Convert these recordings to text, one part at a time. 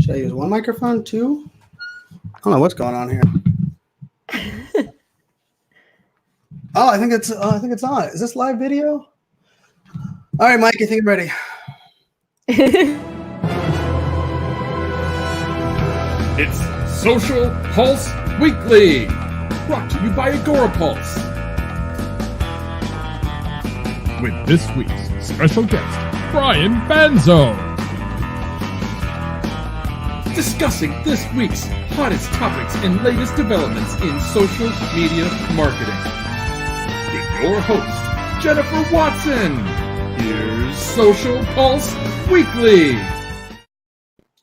Should I use one microphone, two? I don't know what's going on here. Oh, I think it's on. Is this live video? All right, Mike, I think I'm ready. It's Social Pulse Weekly, brought to you by Agorapulse. With this week's special guest, Brian Fanzo. Discussing this week's hottest topics and latest developments in social media marketing. With your host, Jennifer Watson. Here's Social Pulse Weekly.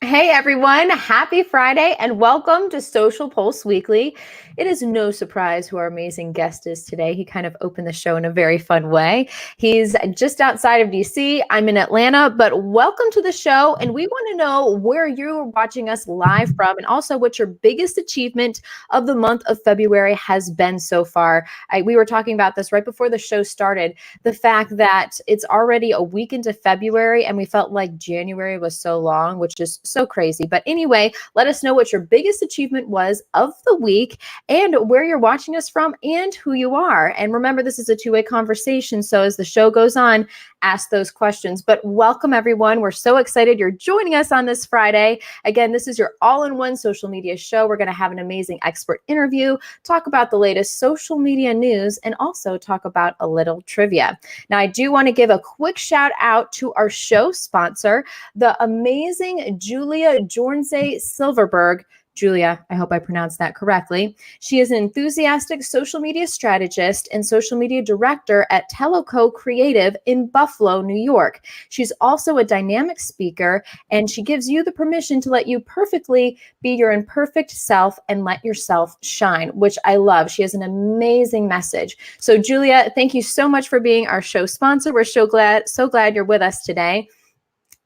Hey everyone, happy Friday and welcome to Social Pulse Weekly. It is no surprise who our amazing guest is today. He kind of opened the show in a very fun way. He's just outside of DC. I'm in Atlanta, but welcome to the show. And we want to know where you're watching us live from and also what your biggest achievement of the month of February has been so far. We were talking about this right before the show started, the fact that it's already a week into February and we felt like January was so long, which is so crazy. But anyway, let us know what your biggest achievement was of the week and where you're watching us from and who you are. And remember, this is a two-way conversation. So as the show goes on, ask those questions. But welcome, everyone. We're so excited you're joining us on this Friday. Again, this is your all-in-one social media show. We're going to have an amazing expert interview, talk about the latest social media news, and also talk about a little trivia. Now, I do want to give a quick shout out to our show sponsor, the amazing Julia Jornze Silverberg. Julia, I hope I pronounced that correctly. She is an enthusiastic social media strategist and social media director at Teleco Creative in Buffalo, New York. She's also a dynamic speaker, and she gives you the permission to let you perfectly be your imperfect self and let yourself shine, which I love. She has an amazing message. So Julia, thank you so much for being our show sponsor. We're so glad you're with us today.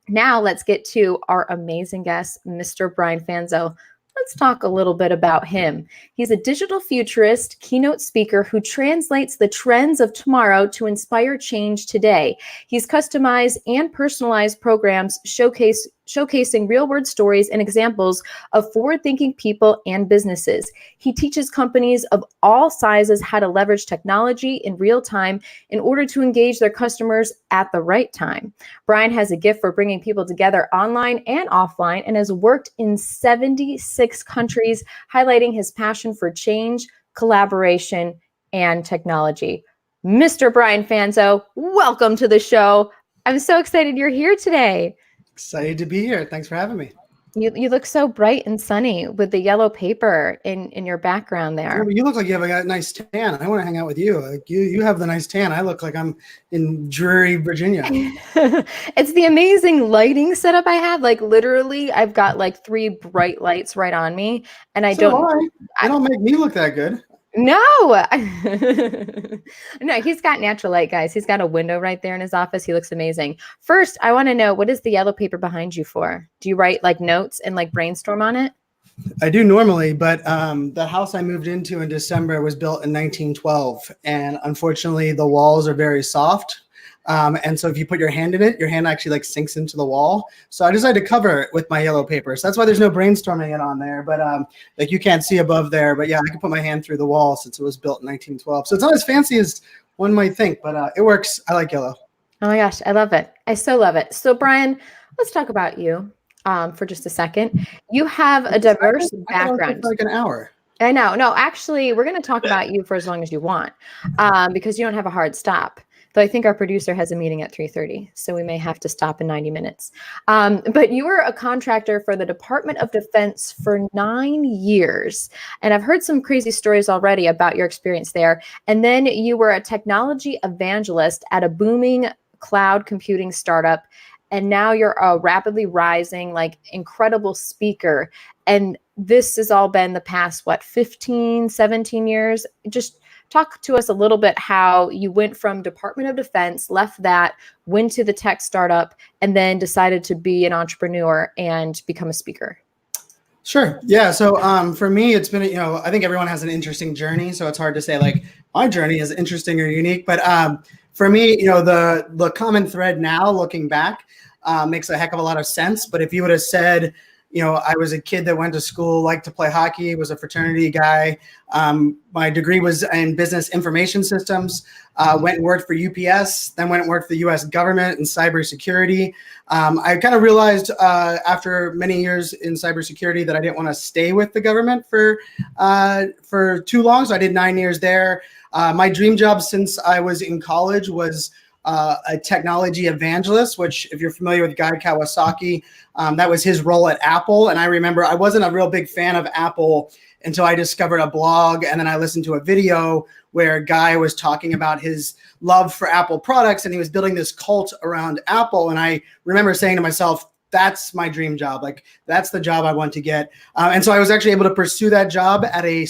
Now let's get to our amazing guest, Mr. Brian Fanzo. Let's talk a little bit about him. He's a digital futurist, keynote speaker who translates the trends of tomorrow to inspire change today. He's customized and personalized programs showcasing real-world stories and examples of forward-thinking people and businesses. He teaches companies of all sizes how to leverage technology in real time in order to engage their customers at the right time. Brian has a gift for bringing people together online and offline and has worked in 76 countries, highlighting his passion for change, collaboration, and technology. Mr. Brian Fanzo, welcome to the show. I'm so excited you're here today. Excited to be here. Thanks for having me. You look so bright and sunny with the yellow paper in your background there. You look like you have a nice tan. I want to hang out with you. Like you have the nice tan. I look like I'm in dreary Virginia. It's the amazing lighting setup I have. Like literally, I've got like 3 bright lights right on me, and I don't make me look that good. No, no, he's got natural light, guys. He's got a window right there in his office. He looks amazing. First, I want to know, what is the yellow paper behind you for? Do you write like notes and like brainstorm on it? I do normally, but the house I moved into in December was built in 1912. And unfortunately, the walls are very soft. And so if you put your hand in it, your hand actually like sinks into the wall. So I decided to cover it with my yellow paper. So that's why there's no brainstorming it on there. But like you can't see above there. But yeah, I can put my hand through the wall since it was built in 1912. So it's not as fancy as one might think, but it works. I like yellow. Oh my gosh, I love it. I so love it. So Brian, let's talk about you for just a second. You have a diverse background. Like an hour. I know. No, actually, we're going to talk about you for as long as you want because you don't have a hard stop. Though I think our producer has a meeting at 3:30, so we may have to stop in 90 minutes. But you were a contractor for the Department of Defense for 9 years. And I've heard some crazy stories already about your experience there. And then you were a technology evangelist at a booming cloud computing startup. And now you're a rapidly rising, like incredible speaker. And this has all been the past, 15, 17 years? Just talk to us a little bit how you went from Department of Defense, left that, went to the tech startup, and then decided to be an entrepreneur and become a speaker. Sure. Yeah. So for me, it's been, I think everyone has an interesting journey. So it's hard to say like my journey is interesting or unique. But for me, the common thread now looking back makes a heck of a lot of sense. But if you would have said, I was a kid that went to school, liked to play hockey, was a fraternity guy. My degree was in business information systems. Went and worked for UPS, then went and worked for the U.S. government in cybersecurity. I kind of realized after many years in cybersecurity that I didn't want to stay with the government for too long, so I did 9 years there. My dream job since I was in college was a technology evangelist, which if you're familiar with Guy Kawasaki, that was his role at Apple. And I remember I wasn't a real big fan of Apple until I discovered a blog, and then I listened to a video where Guy was talking about his love for Apple products, and he was building this cult around Apple. And I remember saying to myself, that's my dream job. Like, that's the job I want to get. And so I was actually able to pursue that job at a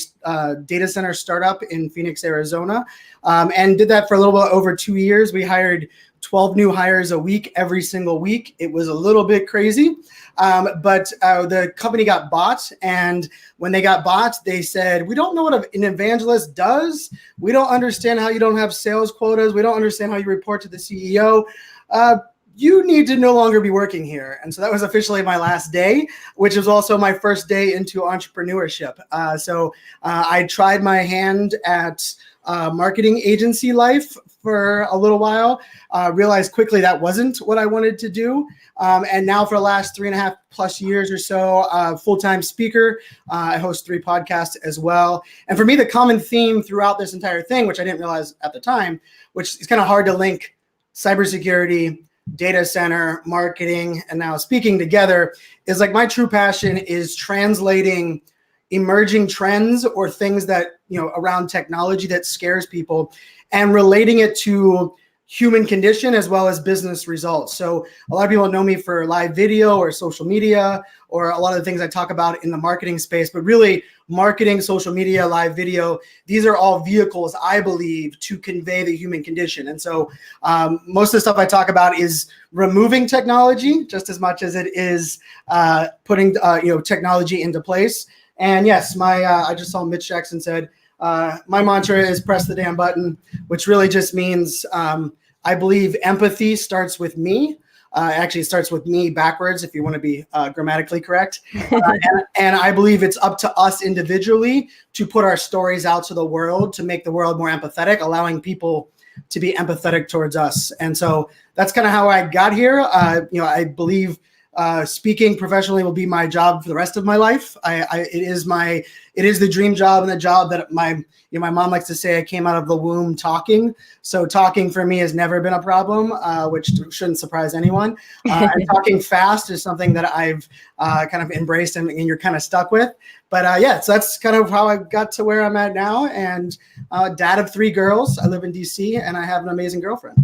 data center startup in Phoenix, Arizona, and did that for a little bit over 2 years. We hired 12 new hires a week, every single week. It was a little bit crazy, but the company got bought. And when they got bought, they said, we don't know what an evangelist does. We don't understand how you don't have sales quotas. We don't understand how you report to the CEO. You need to no longer be working here. And so that was officially my last day, which was also my first day into entrepreneurship. So I tried my hand at marketing agency life for a little while, realized quickly that wasn't what I wanted to do. And now for the last 3.5+ years or so, full-time speaker. I host 3 podcasts as well. And for me, the common theme throughout this entire thing, which I didn't realize at the time, which is kind of hard to link cybersecurity, data center, marketing, and now speaking together, is like my true passion is translating emerging trends or things that, around technology that scares people and relating it to human condition as well as business results. So a lot of people know me for live video or social media or a lot of the things I talk about in the marketing space, but really marketing, social media, live video, these are all vehicles, I believe, to convey the human condition. And so most of the stuff I talk about is removing technology just as much as it is putting technology into place. And yes, I just saw Mitch Jackson said, my mantra is press the damn button, which really just means I believe empathy starts with me. Actually, it starts with me backwards, if you want to be grammatically correct. And I believe it's up to us individually to put our stories out to the world, to make the world more empathetic, allowing people to be empathetic towards us. And so that's kind of how I got here. I believe speaking professionally will be my job for the rest of my life. It is the dream job, and the job that my mom likes to say I came out of the womb talking. So talking for me has never been a problem, which shouldn't surprise anyone. And talking fast is something that I've kind of embraced and you're kind of stuck with. But so that's kind of how I got to where I'm at now. And dad of 3 girls. I live in DC, and I have an amazing girlfriend.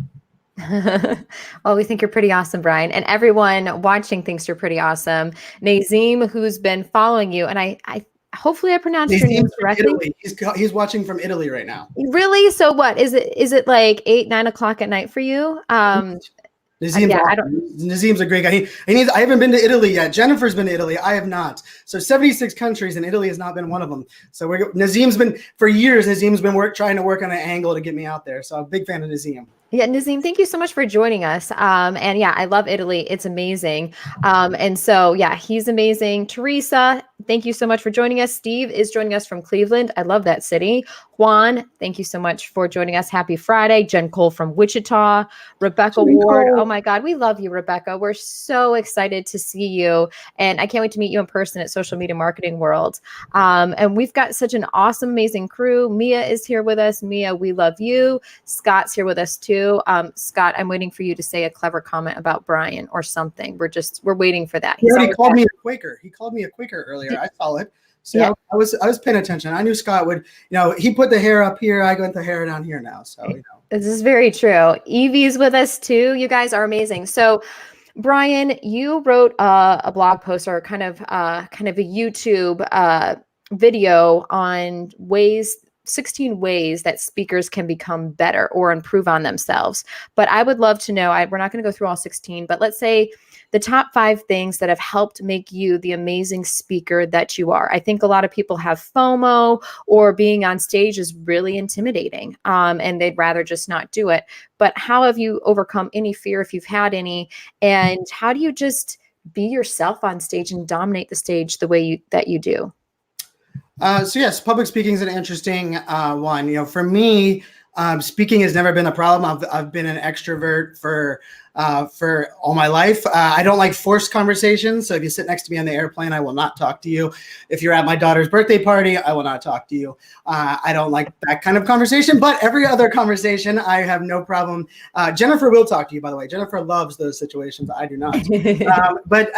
Well, we think you're pretty awesome, Brian, and everyone watching thinks you're pretty awesome. Nazim, who's been following you, and I hopefully I pronounced your name correctly. He's watching from Italy right now. Really? So what is it? Is it like 8-9 o'clock at night for you? Nazim's a great guy. I haven't been to Italy yet. Jennifer's been to Italy. I have not. So 76 countries, and Italy has not been one of them. So Nazim's been trying to work on an angle to get me out there. So I'm a big fan of Nazim. Yeah, Nazim, thank you so much for joining us. And yeah, I love Italy. It's amazing. And so, yeah, he's amazing. Teresa, thank you so much for joining us. Steve is joining us from Cleveland. I love that city. Juan, thank you so much for joining us. Happy Friday. Jen Cole from Wichita. Rebecca Ward. Oh my God, we love you, Rebecca. We're so excited to see you. And I can't wait to meet you in person at Social Media Marketing World. And we've got such an awesome, amazing crew. Mia is here with us. Mia, we love you. Scott's here with us too. Scott, I'm waiting for you to say a clever comment about Brian or something. We're waiting for that. He already called me a Quaker. He called me a Quaker earlier. I saw it. So yeah. I was paying attention. I knew Scott would, he put the hair up here. I got the hair down here now. So, This is very true. Evie's with us too. You guys are amazing. So Brian, you wrote a blog post or kind of a YouTube video on 16 ways that speakers can become better or improve on themselves. But I would love to know, we're not going to go through all 16, but let's say the top 5 things that have helped make you the amazing speaker that you are. I think a lot of people have FOMO, or being on stage is really intimidating, and they'd rather just not do it. But how have you overcome any fear, if you've had any, and how do you just be yourself on stage and dominate the stage the way that you do? So yes, public speaking is an interesting one. For me, speaking has never been a problem. I've been an extrovert for all my life. I don't like forced conversations. So if you sit next to me on the airplane, I will not talk to you. If you're at my daughter's birthday party, I will not talk to you. I don't like that kind of conversation, but every other conversation, I have no problem. Jennifer will talk to you, by the way. Jennifer loves those situations. I do not. But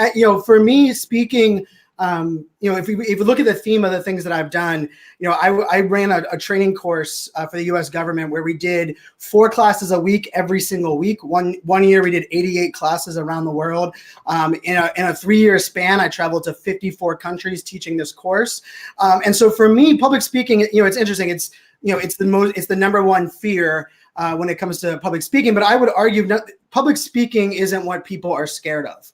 for me, speaking, if you look at the theme of the things that I've done, I ran a training course for the U.S. government where we did 4 classes a week every single week. One year we did 88 classes around the world. In a 3-year span, I traveled to 54 countries teaching this course. And so for me, public speaking, it's interesting. It's the number one fear when it comes to public speaking. But I would argue public speaking isn't what people are scared of.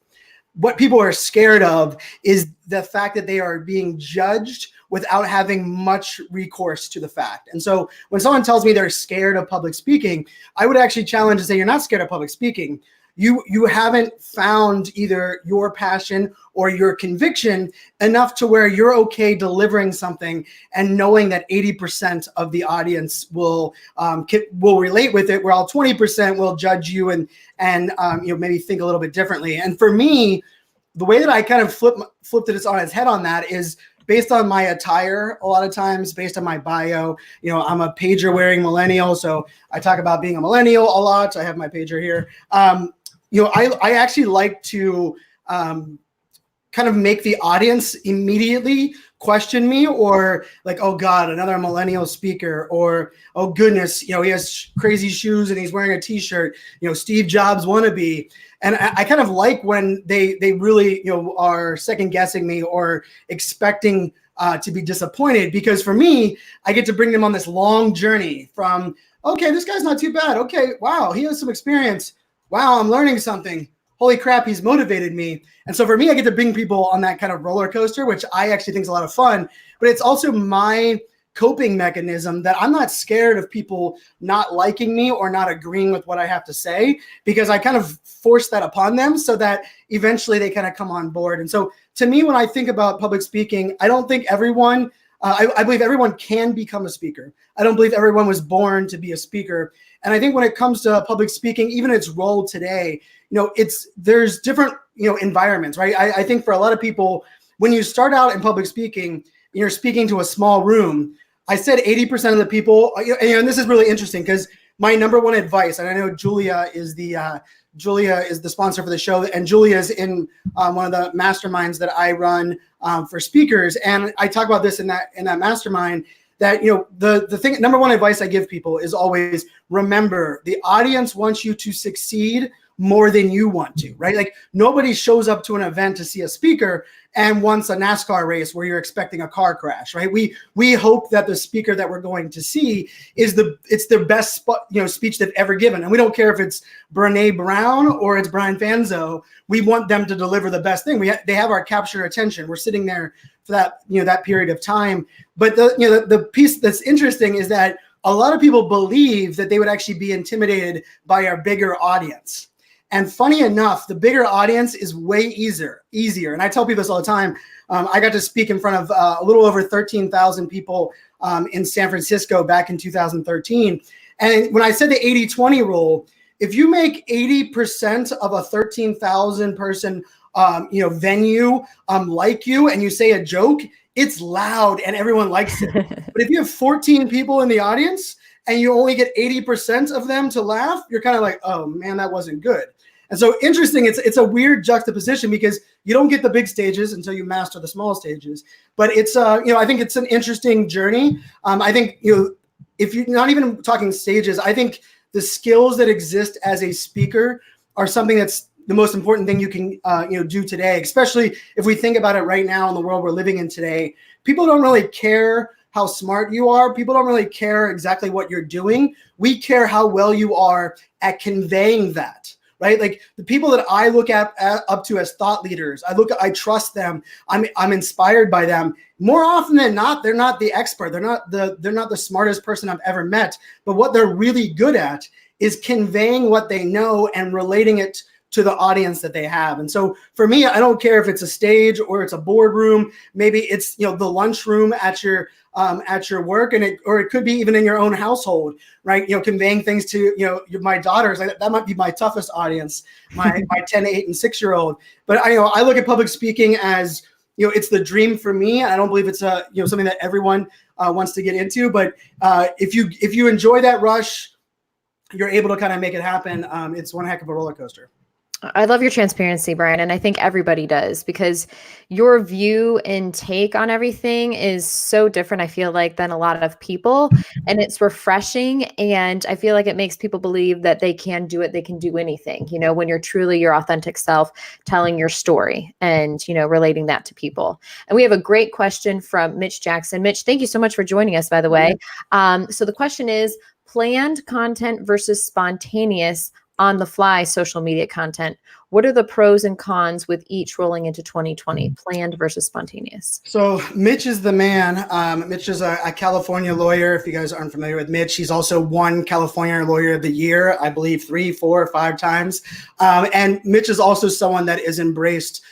What people are scared of is the fact that they are being judged without having much recourse to the fact. And so when someone tells me they're scared of public speaking, I would actually challenge and say, you're not scared of public speaking. You haven't found either your passion or your conviction enough to where you're okay delivering something and knowing that 80% of the audience will relate with it, while 20% will judge you and maybe think a little bit differently. And for me, the way that I kind of flipped it on its head on that is based on my attire, a lot of times, based on my bio. I'm a pager wearing millennial, so I talk about being a millennial a lot. I have my pager here. I actually like to kind of make the audience immediately question me, or like, oh God, another millennial speaker, or oh goodness, he has crazy shoes and he's wearing a t-shirt, Steve Jobs wannabe. And I kind of like when they really, are second guessing me or expecting to be disappointed, because for me, I get to bring them on this long journey from, okay, this guy's not too bad. Okay, wow, he has some experience. Wow, I'm learning something. Holy crap, he's motivated me. And so for me, I get to bring people on that kind of roller coaster, which I actually think is a lot of fun. But it's also my coping mechanism that I'm not scared of people not liking me or not agreeing with what I have to say, because I kind of force that upon them so that eventually they kind of come on board. And so to me, when I think about public speaking, I don't think everyone, I believe everyone can become a speaker. I don't believe everyone was born to be a speaker. And I think when it comes to public speaking, even its role today, there's different, environments, right? I think for a lot of people, when you start out in public speaking, you're speaking to a small room. I said 80% of the people, and this is really interesting because my number one advice, and I know Julia is the sponsor for the show, and Julia is in one of the masterminds that I run for speakers, and I talk about this in that mastermind. That the thing, number one advice I give people is always remember the audience wants you to succeed more than you want to, right? Like nobody shows up to an event to see a speaker and wants a NASCAR race where you're expecting a car crash, right? We hope that the speaker that we're going to see it's their best speech they've ever given, and we don't care if it's Brene Brown or it's Brian Fanzo. We want them to deliver the best thing. They have our capture attention. We're sitting there for that that period of time. But the piece that's interesting is that a lot of people believe that they would actually be intimidated by our bigger audience. And funny enough, the bigger audience is way easier. And I tell people this all the time. I got to speak in front of a little over 13,000 people in San Francisco back in 2013. And when I said the 80-20 rule, if you make 80% of a 13,000 person venue like you, and you say a joke, it's loud and everyone likes it. But if you have 14 people in the audience and you only get 80% of them to laugh, you're kind of like, oh man, that wasn't good. And so interesting, it's a weird juxtaposition because you don't get the big stages until you master the small stages. But it's I think it's an interesting journey. I think if you're not even talking stages, I think the skills that exist as a speaker are something that's the most important thing you can do today, especially if we think about it right now in the world we're living in today. People don't really care how smart you are. People don't really care exactly what you're doing. We care how well you are at conveying that, right? Like the people that I look up to as thought leaders, I trust them. I'm inspired by them. More often than not, they're not the expert. They're not the smartest person I've ever met. But what they're really good at is conveying what they know and relating it to the audience that they have. And so for me, I don't care if it's a stage or it's a boardroom, maybe it's, the lunchroom at your work, or it could be even in your own household, right? Conveying things to, my daughters, that might be my toughest audience, my 10, 8, and 6-year-old. But I look at public speaking as, it's the dream for me. I don't believe it's something that everyone wants to get into, but if you enjoy that rush, you're able to kind of make it happen. It's one heck of a roller coaster. I love your transparency, Brian, and I think everybody does, because your view and take on everything is so different, I feel like, than a lot of people, and it's refreshing, and I feel like it makes people believe that they can do it, they can do anything, when you're truly your authentic self, telling your story and, really that to people. And we have a great question from Mitch Jackson. Mitch, thank you so much for joining us, by the way. So the question is, planned content versus spontaneous on the fly social media content. What are the pros and cons with each rolling into 2020, planned versus spontaneous? So Mitch is the man. Mitch is a California lawyer. If you guys aren't familiar with Mitch, he's also won California Lawyer of the Year, I believe 3, 4, 5 times. And Mitch is also someone that has embraced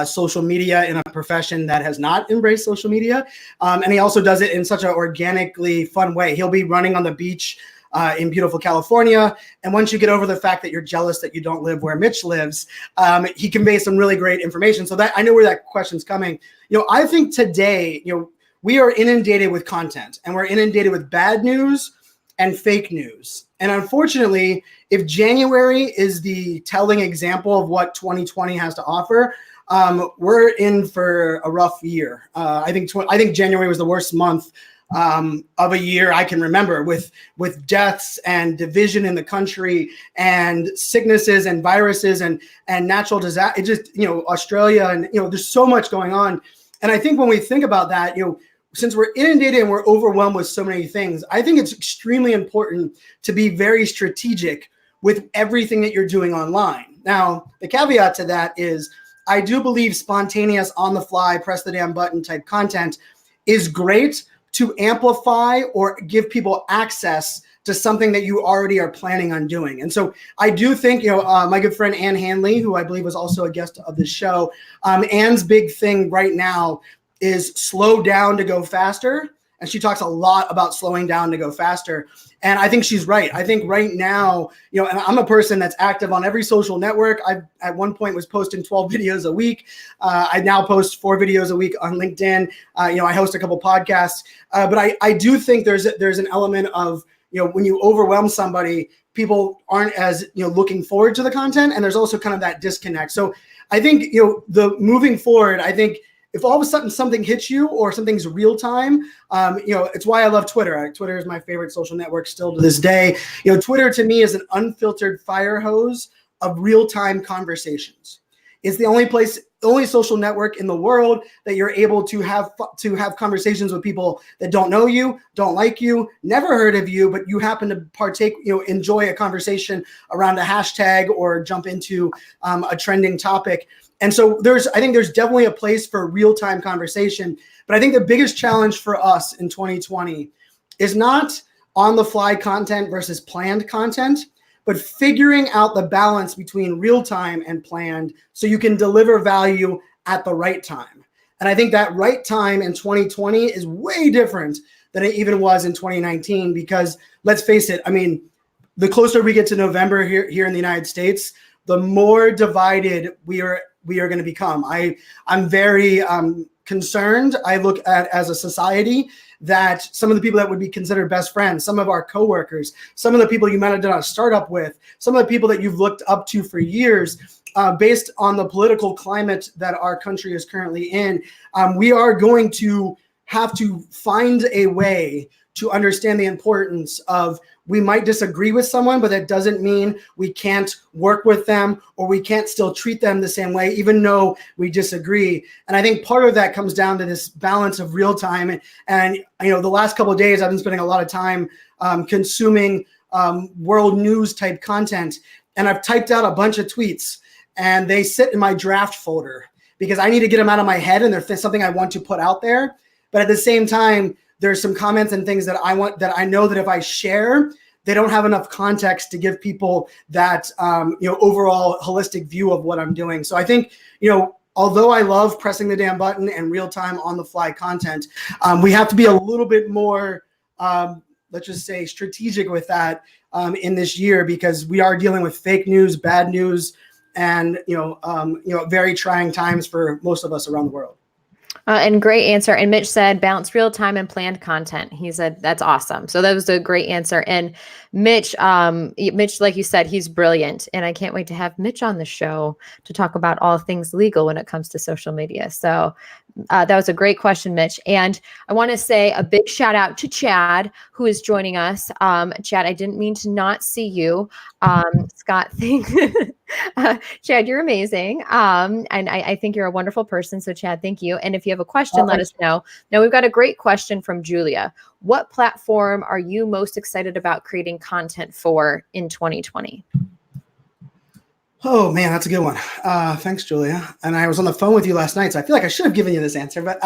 social media in a profession that has not embraced social media. And he also does it in such an organically fun way. He'll be running on the beach in beautiful California. And once you get over the fact that you're jealous that you don't live where Mitch lives, he conveys some really great information. So that I know where that question's coming. I think today, we are inundated with content, and we're inundated with bad news and fake news. And unfortunately, if January is the telling example of what 2020 has to offer, we're in for a rough year. I think January was the worst month of a year I can remember, with deaths and division in the country and sicknesses and viruses and natural disaster. It just, Australia, and, there's so much going on. And I think when we think about that, since we're inundated and we're overwhelmed with so many things, I think it's extremely important to be very strategic with everything that you're doing online. Now, the caveat to that is I do believe spontaneous, on the fly, press the damn button type content is great to amplify or give people access to something that you already are planning on doing. And so I do think, my good friend Ann Hanley, who I believe was also a guest of this show, Ann's big thing right now is slow down to go faster. And she talks a lot about slowing down to go faster. And I think she's right. I think right now, and I'm a person that's active on every social network. I at one point was posting 12 videos a week. I now post 4 videos a week on LinkedIn. I host a couple podcasts. But I do think there's an element of, when you overwhelm somebody, people aren't as, looking forward to the content. And there's also kind of that disconnect. So I think, the moving forward, I think, if all of a sudden something hits you or something's real time, it's why I love Twitter. Twitter is my favorite social network still to this day. Twitter to me is an unfiltered fire hose of real time conversations. It's the only social network in the world that you're able to have conversations with people that don't know you, don't like you, never heard of you, but you happen to partake, enjoy a conversation around a hashtag or jump into a trending topic. And so I think there's definitely a place for real-time conversation. But I think the biggest challenge for us in 2020 is not on-the-fly content versus planned content, but figuring out the balance between real-time and planned so you can deliver value at the right time. And I think that right time in 2020 is way different than it even was in 2019, because let's face it, the closer we get to November here in the United States, the more divided we are going to become. I'm very concerned. I look at, as a society, that some of the people that would be considered best friends, some of our coworkers, some of the people you might have done a startup with, some of the people that you've looked up to for years, based on the political climate that our country is currently in, we are going to have to find a way to understand the importance of, we might disagree with someone, but that doesn't mean we can't work with them or we can't still treat them the same way, even though we disagree. And I think part of that comes down to this balance of real time. And the last couple of days, I've been spending a lot of time consuming world news type content. And I've typed out a bunch of tweets, and they sit in my draft folder because I need to get them out of my head, and they're something I want to put out there. But at the same time, there's some comments and things that I know that if I share, they don't have enough context to give people that overall holistic view of what I'm doing. So I think, although I love pressing the damn button and real-time on-the-fly content, we have to be a little bit more, let's just say, strategic with that in this year, because we are dealing with fake news, bad news, and very trying times for most of us around the world. And great answer. And Mitch said, balance real time and planned content. He said, that's awesome. So that was a great answer. And Mitch, like you said, he's brilliant. And I can't wait to have Mitch on the show to talk about all things legal when it comes to social media. So that was a great question, Mitch. And I want to say a big shout out to Chad, who is joining us. Chad, I didn't mean to not see you. Scott, Chad, you're amazing. And I think you're a wonderful person. So Chad, thank you. And if you have a question, let us know. Now we've got a great question from Julia. What platform are you most excited about creating content for in 2020? Oh man, that's a good one. Thanks, Julia. And I was on the phone with you last night, so I feel like I should have given you this answer, but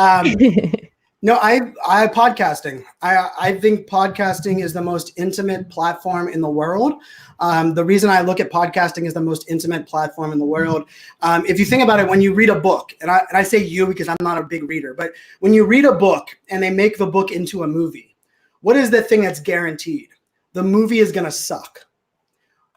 no, I podcasting. I think podcasting is the most intimate platform in the world. The reason I look at podcasting as the most intimate platform in the world, if you think about it, when you read a book, and I say you because I'm not a big reader, but when you read a book and they make the book into a movie, what is the thing that's guaranteed? The movie is going to suck.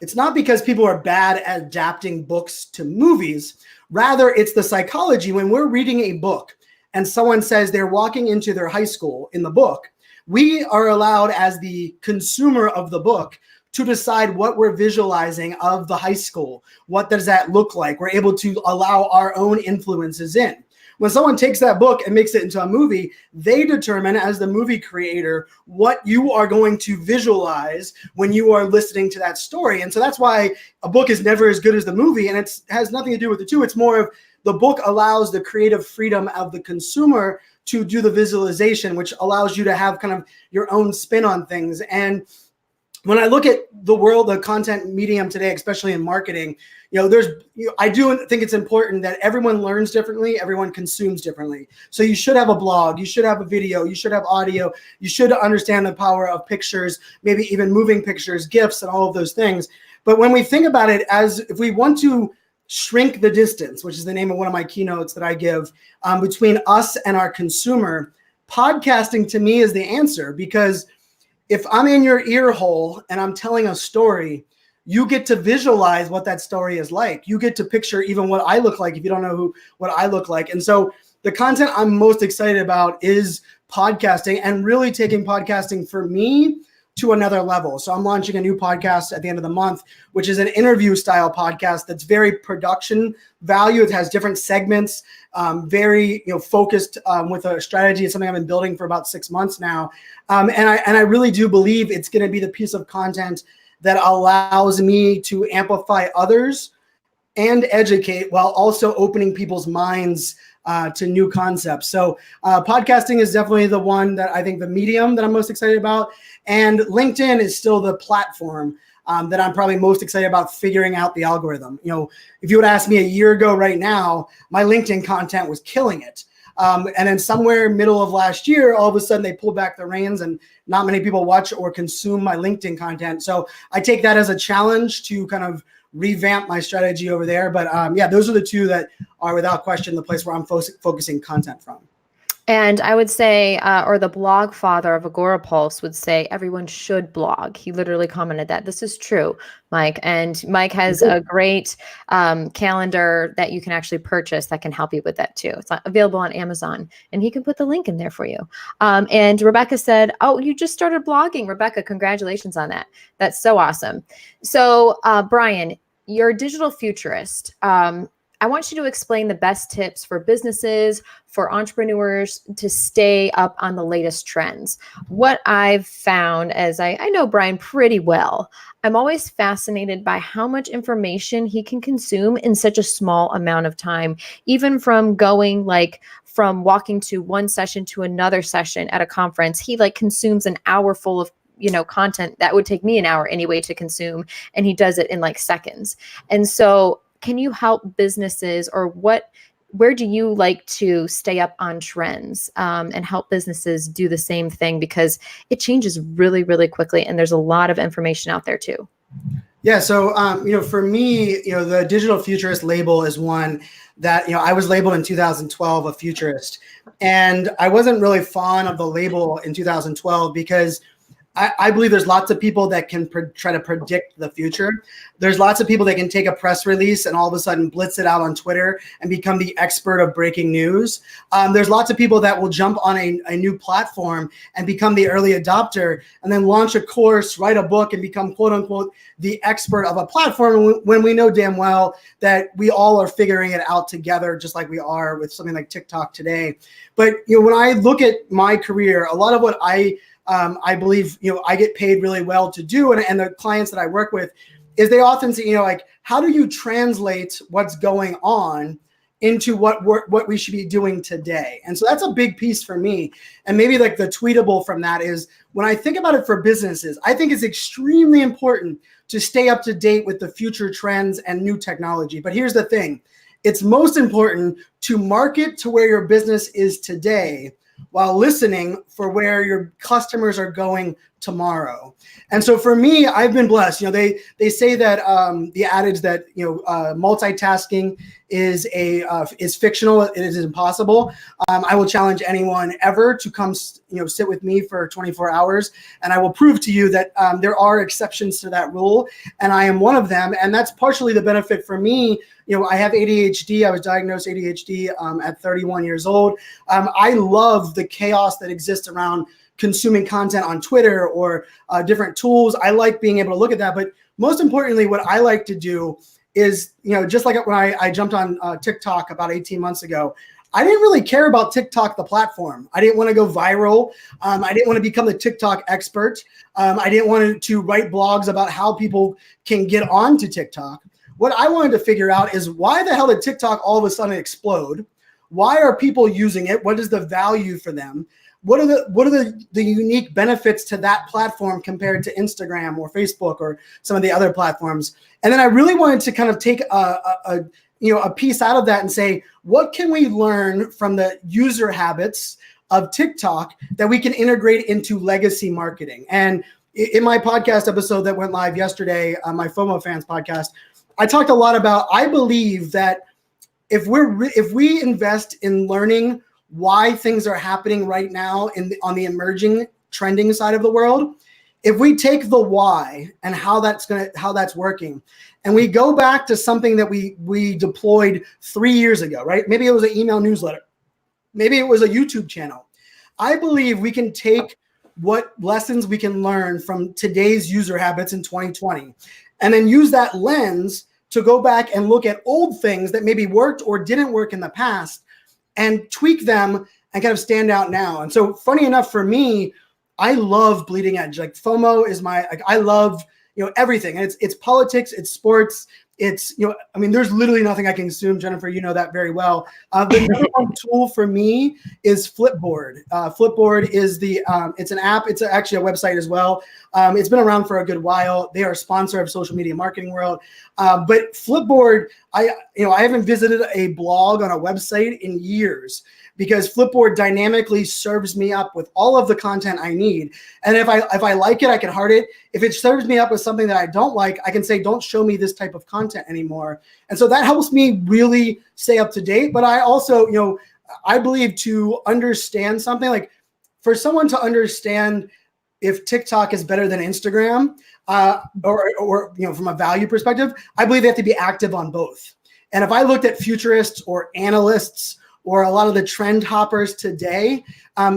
It's not because people are bad at adapting books to movies. Rather, it's the psychology. When we're reading a book and someone says they're walking into their high school in the book, we are allowed as the consumer of the book to decide what we're visualizing of the high school. What does that look like? We're able to allow our own influences in. When someone takes that book and makes it into a movie, they determine as the movie creator what you are going to visualize when you are listening to that story. And so that's why a book is never as good as the movie. And it has nothing to do with the two. It's more of the book allows the creative freedom of the consumer to do the visualization, which allows you to have kind of your own spin on things. And when I look at the world, the content medium today, especially in marketing, I do think it's important that everyone learns differently, everyone consumes differently. So you should have a blog, you should have a video, you should have audio, you should understand the power of pictures, maybe even moving pictures, GIFs, and all of those things. But when we think about it, as if we want to shrink the distance, which is the name of one of my keynotes that I give, between us and our consumer, podcasting to me is the answer, because if I'm in your ear hole and I'm telling a story, you get to visualize what that story is like. You get to picture even what I look like if you don't know what I look like. And so the content I'm most excited about is podcasting, and really taking podcasting for me to another level. So I'm launching a new podcast at the end of the month, which is an interview style podcast that's very production value. It has different segments, very focused with a strategy. It's something I've been building for about 6 months now. And I really do believe it's going to be the piece of content that allows me to amplify others and educate while also opening people's minds to new concepts. So podcasting is definitely the one that I think the medium that I'm most excited about. And LinkedIn is still the platform that I'm probably most excited about figuring out the algorithm. If you would ask me a year ago right now, my LinkedIn content was killing it. And then somewhere middle of last year, all of a sudden they pulled back the reins and not many people watch or consume my LinkedIn content. So I take that as a challenge to kind of revamp my strategy over there. But those are the two that are without question the place where I'm focusing content from. And I would say, or the blog father of Agora Pulse would say, everyone should blog. He literally commented that. This is true, Mike. And Mike has a great calendar that you can actually purchase that can help you with that too. It's available on Amazon, and he can put the link in there for you. And Rebecca said, oh, you just started blogging. Rebecca, congratulations on that. That's so awesome. So Brian, you're a digital futurist. I want you to explain the best tips for businesses, for entrepreneurs to stay up on the latest trends. What I've found, as I know Brian pretty well, I'm always fascinated by how much information he can consume in such a small amount of time, even from from walking to one session to another session at a conference. He consumes an hour full of content that would take me an hour anyway to consume, and he does it in seconds. And so can you help businesses, or what where do you like to stay up on trends and help businesses do the same thing? Because it changes really, really quickly. And there's a lot of information out there too. Yeah. So, for me, the digital futurist label is one that, I was labeled in 2012 a futurist. And I wasn't really fond of the label in 2012 because I believe there's lots of people that can try to predict the future. There's lots of people that can take a press release and all of a sudden blitz it out on Twitter and become the expert of breaking news. There's lots of people that will jump on a new platform and become the early adopter and then launch a course, write a book, and become quote unquote the expert of a platform when we know damn well that we all are figuring it out together, just like we are with something like TikTok today. But when I look at my career, a lot of what I believe, I get paid really well to do. And the clients that I work with is they often say, like, how do you translate what's going on into what we should be doing today? And so that's a big piece for me. And maybe like the tweetable from that is when I think about it for businesses, I think it's extremely important to stay up to date with the future trends and new technology. But here's the thing. It's most important to market to where your business is today while listening for where your customers are going tomorrow. And so for me, I've been blessed. They say that the adage that multitasking is fictional. It is impossible. I will challenge anyone ever to come sit with me for 24 hours, and I will prove to you that there are exceptions to that rule, and I am one of them. And that's partially the benefit for me. I have ADHD. I was diagnosed ADHD at 31 years old. I love the chaos that exists around consuming content on Twitter or different tools. I like being able to look at that. But most importantly, what I like to do is, just like when I jumped on TikTok about 18 months ago, I didn't really care about TikTok, the platform. I didn't want to go viral. I didn't want to become the TikTok expert. I didn't want to write blogs about how people can get onto TikTok. What I wanted to figure out is why the hell did TikTok all of a sudden explode? Why are people using it? What is the value for them? What are the unique benefits to that platform compared to Instagram or Facebook or some of the other platforms? And then I really wanted to kind of take a piece out of that and say, what can we learn from the user habits of TikTok that we can integrate into legacy marketing? And in my podcast episode that went live yesterday, my FOMO Fans podcast, I talked a lot about, I believe that if we invest in learning why things are happening right now on the emerging trending side of the world, if we take the why and how that's working, and we go back to something that we deployed 3 years ago, right? Maybe it was an email newsletter, maybe it was a YouTube channel. I believe we can take what lessons we can learn from today's user habits in 2020, and then use that lens to go back and look at old things that maybe worked or didn't work in the past and tweak them and kind of stand out now. And so funny enough for me, I love bleeding edge. Like FOMO is I love, everything. And it's politics, it's sports, it's, there's literally nothing I can consume. Jennifer, you know that very well. The number one tool for me is Flipboard. Flipboard is it's an app. It's actually a website as well. It's been around for a good while. They are a sponsor of Social Media Marketing World. But Flipboard, I haven't visited a blog on a website in years, because Flipboard dynamically serves me up with all of the content I need. And if I like it, I can heart it. If it serves me up with something that I don't like, I can say, don't show me this type of content anymore. And so that helps me really stay up to date. But I also, I believe to understand something, like for someone to understand if TikTok is better than Instagram, or from a value perspective, I believe they have to be active on both. And if I looked at futurists or analysts or a lot of the trend hoppers today,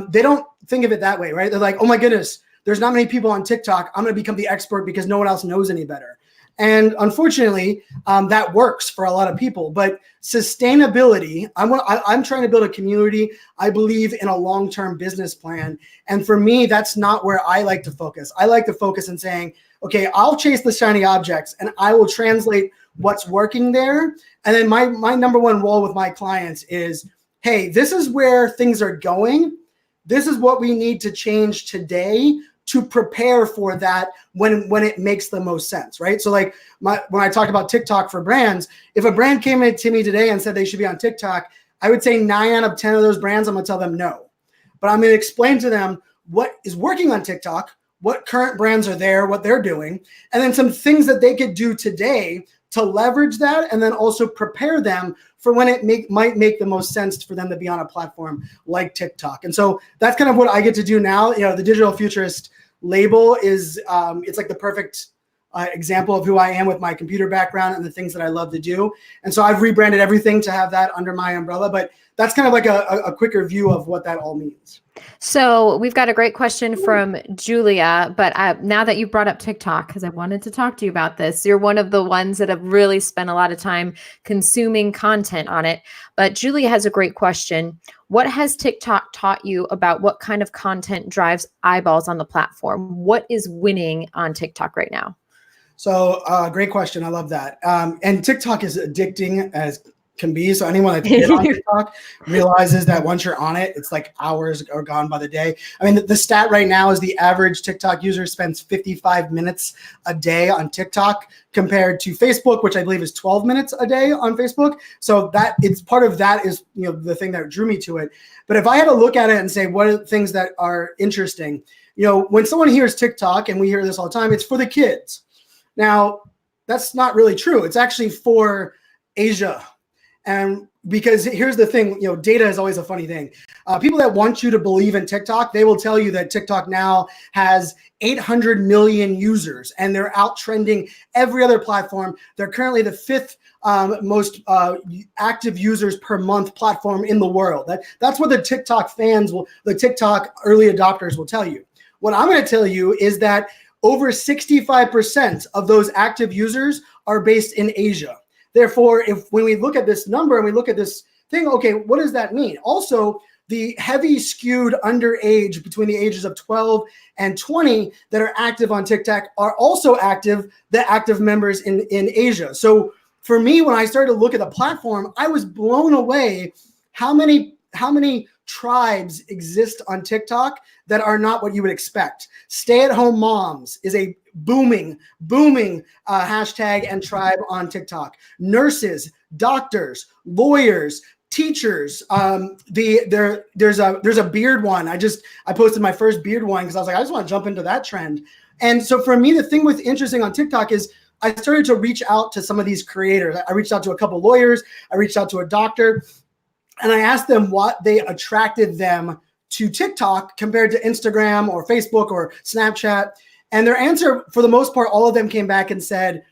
they don't think of it that way, right? They're like, oh my goodness, there's not many people on TikTok. I'm going to become the expert because no one else knows any better. And unfortunately, that works for a lot of people. But sustainability, I'm trying to build a community. I believe in a long-term business plan. And for me, that's not where I like to focus. I like to focus in saying, okay, I'll chase the shiny objects and I will translate what's working there. And then my number one role with my clients is, hey, this is where things are going. This is what we need to change today to prepare for that when it makes the most sense, right? So like when I talked about TikTok for brands, if a brand came in to me today and said they should be on TikTok, I would say 9 out of 10 of those brands, I'm gonna tell them no. But I'm gonna explain to them what is working on TikTok, what current brands are there, what they're doing, and then some things that they could do today to leverage that, and then also prepare them for when it might make the most sense for them to be on a platform like TikTok. And so that's kind of what I get to do now. You know, the Digital Futurist label is, it's like the perfect example of who I am with my computer background and the things that I love to do. And so I've rebranded everything to have that under my umbrella, but that's kind of like a quicker view of what that all means. So we've got a great question from Julia, but now that you brought up TikTok, because I wanted to talk to you about this, you're one of the ones that have really spent a lot of time consuming content on it. But Julia has a great question. What has TikTok taught you about what kind of content drives eyeballs on the platform? What is winning on TikTok right now? So great question. I love that. And TikTok is addicting as can be. So anyone that's been on TikTok realizes that once you're on it, it's like hours are gone by the day. I mean, the stat right now is the average TikTok user spends 55 minutes a day on TikTok compared to Facebook, which I believe is 12 minutes a day on Facebook. So that it's part of that is, you know, the thing that drew me to it. But if I had to look at it and say, what are the things that are interesting? You know, when someone hears TikTok, and we hear this all the time, it's for the kids. Now, that's not really true. It's actually for Asia. And because here's the thing, you know, data is always a funny thing. People that want you to believe in TikTok, they will tell you that TikTok now has 800 million users and they're out trending every other platform. They're currently the 5th most active users per month platform in the world. That's what the TikTok the TikTok early adopters will tell you. What I'm going to tell you is that over 65% of those active users are based in Asia. Therefore, when we look at this number and we look at this thing, okay, what does that mean? Also, the heavy skewed underage between the ages of 12 and 20 that are active on TikTok are also the active members in Asia. So for me, when I started to look at the platform, I was blown away how many tribes exist on TikTok that are not what you would expect. Stay-at-home moms is a booming hashtag and tribe on TikTok. Nurses, doctors, lawyers, teachers. There's a beard one. I posted my first beard one because I was like, I just want to jump into that trend. And so for me, the thing with interesting on TikTok is I started to reach out to some of these creators. I reached out to a couple of lawyers. I reached out to a doctor. And I asked them what they attracted them to TikTok compared to Instagram or Facebook or Snapchat. And their answer, for the most part, all of them came back and said,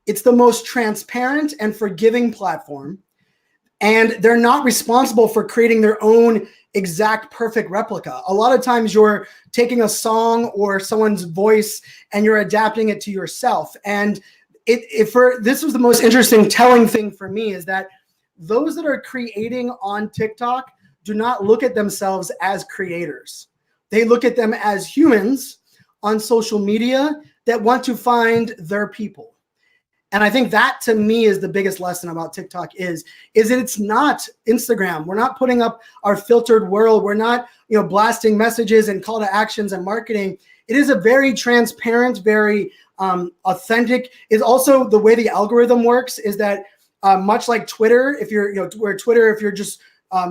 it's the most transparent and forgiving platform. And they're not responsible for creating their own exact perfect replica. A lot of times you're taking a song or someone's voice and you're adapting it to yourself. And this was the most interesting telling thing for me is that those that are creating on TikTok do not look at themselves as creators. They look at them as humans on social media that want to find their people. And I think that to me is the biggest lesson about TikTok is that it's not Instagram. We're not putting up our filtered world. We're not, blasting messages and call to actions and marketing. It is a very transparent, very authentic. Is also the way the algorithm works is that much like Twitter, if you're just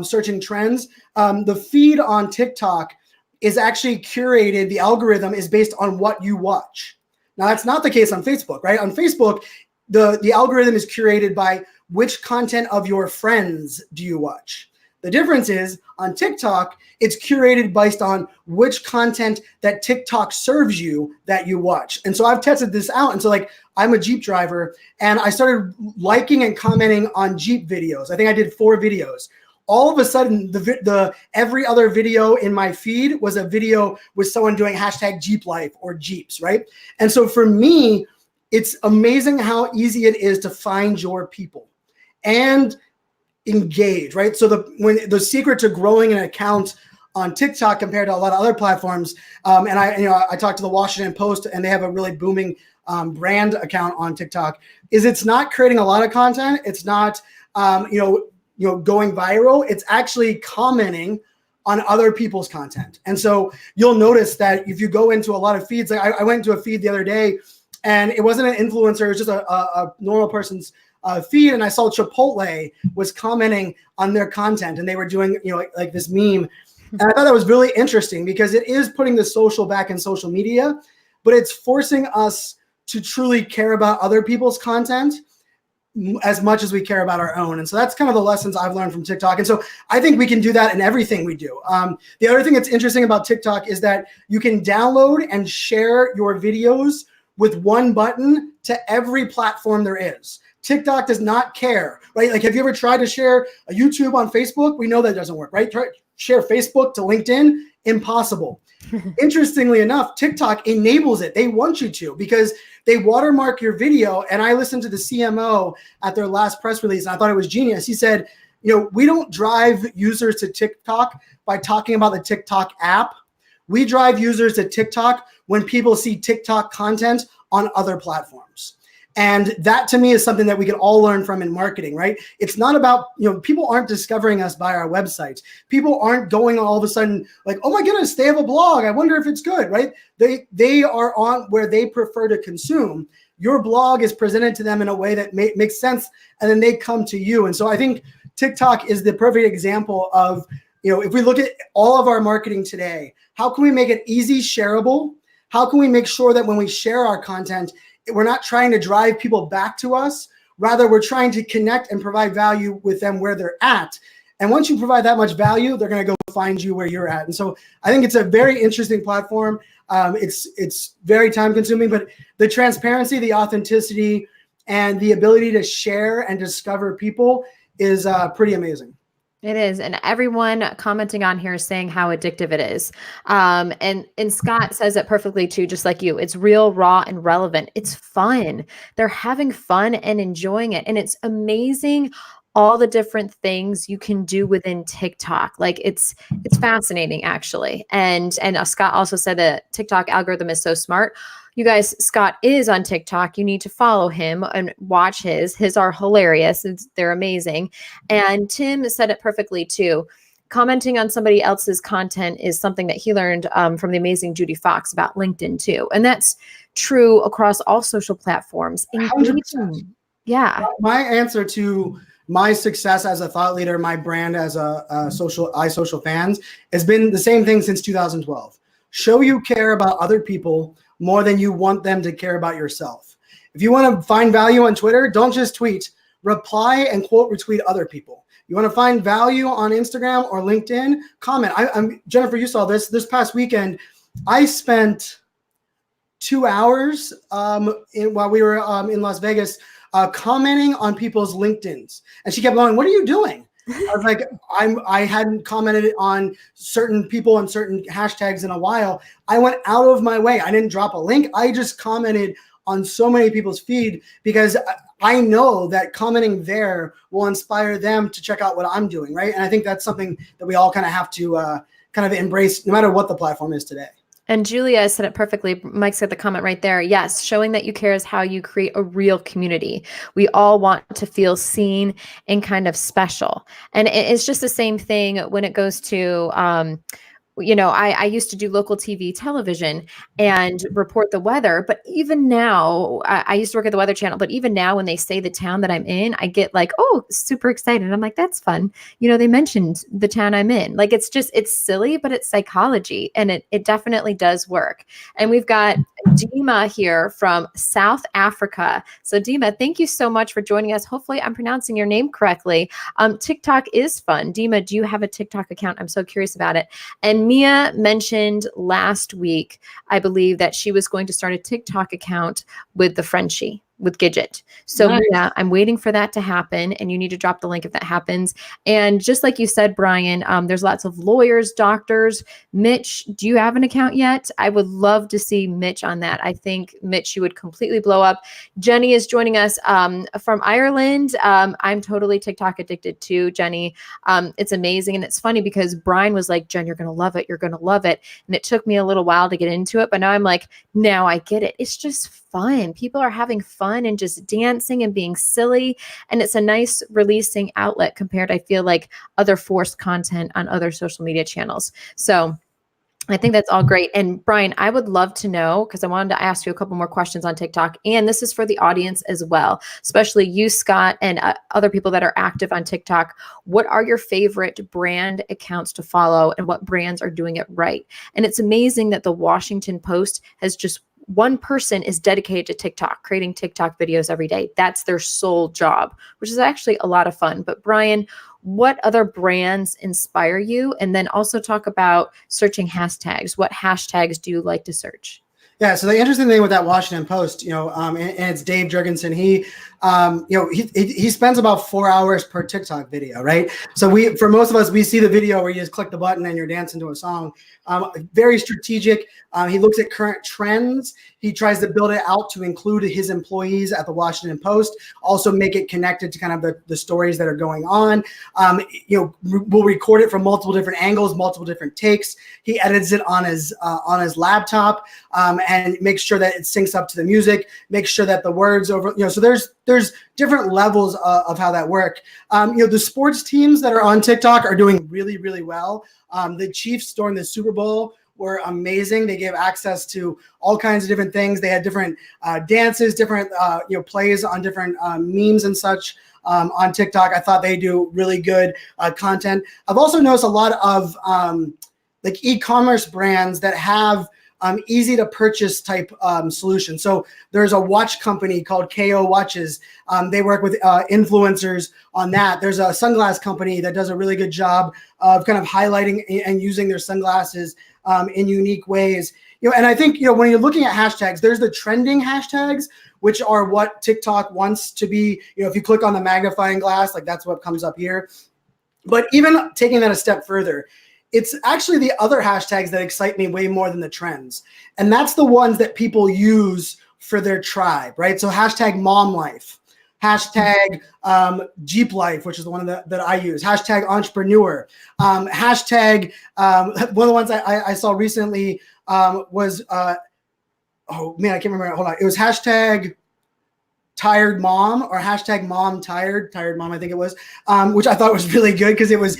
searching trends, the feed on TikTok is actually curated. The algorithm is based on what you watch. Now, that's not the case on Facebook, right? On Facebook, the algorithm is curated by which content of your friends do you watch. The difference is on TikTok, it's curated based on which content that TikTok serves you that you watch. And so I've tested this out. And so I'm a Jeep driver and I started liking and commenting on Jeep videos. I think I did 4 videos. All of a sudden, the every other video in my feed was a video with someone doing hashtag Jeep life or Jeeps, right? And so for me, it's amazing how easy it is to find your people and engage, right? So the secret to growing an account on TikTok compared to a lot of other platforms, and I talked to the Washington Post and they have a really booming brand account on TikTok, is it's not creating a lot of content. It's not, going viral. It's actually commenting on other people's content. And so you'll notice that if you go into a lot of feeds, like I went into a feed the other day, and it wasn't an influencer, it was just a normal person's feed, and I saw Chipotle was commenting on their content, and they were doing, like this meme. And I thought that was really interesting because it is putting the social back in social media, but it's forcing us to truly care about other people's content as much as we care about our own. And so that's kind of the lessons I've learned from TikTok. And so I think we can do that in everything we do. The other thing that's interesting about TikTok is that you can download and share your videos with one button to every platform there is. TikTok does not care, right? Like, have you ever tried to share a YouTube on Facebook? We know that doesn't work, right? Try share Facebook to LinkedIn, impossible. Interestingly enough, TikTok enables it. They want you to, because they watermark your video. And I listened to the CMO at their last press release, and I thought it was genius. He said, we don't drive users to TikTok by talking about the TikTok app. We drive users to TikTok when people see TikTok content on other platforms. And that, to me, is something that we can all learn from in marketing, right? It's not about, people aren't discovering us by our websites. People aren't going all of a sudden like, oh my goodness, they have a blog, I wonder if it's good, right? They are on where they prefer to consume. Your blog is presented to them in a way that makes sense, and then they come to you. And so I think TikTok is the perfect example of, if we look at all of our marketing today, how can we make it easy, shareable? How can we make sure that when we share our content, we're not trying to drive people back to us. Rather, we're trying to connect and provide value with them where they're at. And once you provide that much value, they're going to go find you where you're at. And so I think it's a very interesting platform. It's very time consuming, but the transparency, the authenticity, and the ability to share and discover people is pretty amazing. It is. And everyone commenting on here is saying how addictive it is. And Scott says it perfectly too, just like you. It's real, raw, and relevant. It's fun. They're having fun and enjoying it. And it's amazing all the different things you can do within TikTok. Like it's fascinating, actually. And Scott also said that TikTok algorithm is so smart. You guys, Scott is on TikTok. You need to follow him and watch his. His are hilarious. They're amazing. And Tim said it perfectly too. Commenting on somebody else's content is something that he learned from the amazing Judy Fox about LinkedIn too. And that's true across all social platforms. 100%. Yeah. My answer to my success as a thought leader, my brand as a social fans, has been the same thing since 2012. Show you care about other people more than you want them to care about yourself. If you want to find value on Twitter, don't just tweet, reply and quote retweet other people. You want to find value on Instagram or LinkedIn, comment. I'm Jennifer, you saw this past weekend. I spent 2 hours while we were in Las Vegas commenting on people's LinkedIns. And she kept going, what are you doing? I was like, I hadn't commented on certain people and certain hashtags in a while. I went out of my way. I didn't drop a link. I just commented on so many people's feed because I know that commenting there will inspire them to check out what I'm doing, right? And I think that's something that we all kind of have to kind of embrace no matter what the platform is today. And Julia said it perfectly. Mike said the comment right there. Yes, showing that you care is how you create a real community. We all want to feel seen and kind of special. And it's just the same thing when it goes to I used to do local TV television and report the weather. But even now, I used to work at the Weather Channel. But even now, when they say the town that I'm in, I get like, oh, super excited. I'm like, that's fun. They mentioned the town I'm in. Like, it's silly, but it's psychology. And it definitely does work. And we've got Dima here from South Africa. So Dima, thank you so much for joining us. Hopefully I'm pronouncing your name correctly. TikTok is fun. Dima, do you have a TikTok account? I'm so curious about it. And Mia mentioned last week, I believe, that she was going to start a TikTok account with the Frenchie, with Gidget. So nice. Mia, I'm waiting for that to happen, and you need to drop the link if that happens. And just like you said, Brian, there's lots of lawyers, doctors. Mitch, do you have an account yet? I would love to see Mitch on that. I think Mitch, you would completely blow up. Jenny is joining us from Ireland. I'm totally TikTok addicted too, Jenny. It's amazing. And it's funny because Brian was like, Jen, you're going to love it. You're going to love it. And it took me a little while to get into it, but now I'm like, now I get it. It's just fun. People are having fun and just dancing and being silly. And it's a nice releasing outlet compared, I feel like, other forced content on other social media channels. So I think that's all great. And Brian, I would love to know, because I wanted to ask you a couple more questions on TikTok, and this is for the audience as well, especially you, Scott, and other people that are active on TikTok. What are your favorite brand accounts to follow, and what brands are doing it right? And it's amazing that the Washington Post has just one person is dedicated to TikTok, creating TikTok videos every day. That's their sole job, which is actually a lot of fun. But Brian, what other brands inspire you? And then also talk about searching hashtags. What hashtags do you like to search? Yeah. So the interesting thing with that Washington Post, and it's Dave Jurgensen. He spends about 4 hours per TikTok video, right? So for most of us, we see the video where you just click the button and you're dancing to a song. Very strategic. He looks at current trends. He tries to build it out to include his employees at the Washington Post, also make it connected to kind of the stories that are going on. We'll record it from multiple different angles, multiple different takes. He edits it on his laptop and makes sure that it syncs up to the music, makes sure that the words so there's different levels of how that work. The sports teams that are on TikTok are doing really, really well. The Chiefs during the Super Bowl were amazing. They gave access to all kinds of different things. They had different dances, different plays on different memes and such on TikTok. I thought they do really good content. I've also noticed a lot of like e-commerce brands that have easy to purchase type solutions. So there's a watch company called KO Watches. They work with influencers on that. There's a sunglass company that does a really good job of kind of highlighting and using their sunglasses in unique ways. And I think, when you're looking at hashtags, there's the trending hashtags, which are what TikTok wants to be. If you click on the magnifying glass, like that's what comes up here. But even taking that a step further, it's actually the other hashtags that excite me way more than the trends. And that's the ones that people use for their tribe, right? So hashtag mom life, hashtag Jeep life, which is the one that I use, hashtag entrepreneur, hashtag, one of the ones I saw recently was, I can't remember. Hold on. It was hashtag tired mom or hashtag mom tired mom, I think it was, which I thought was really good because it was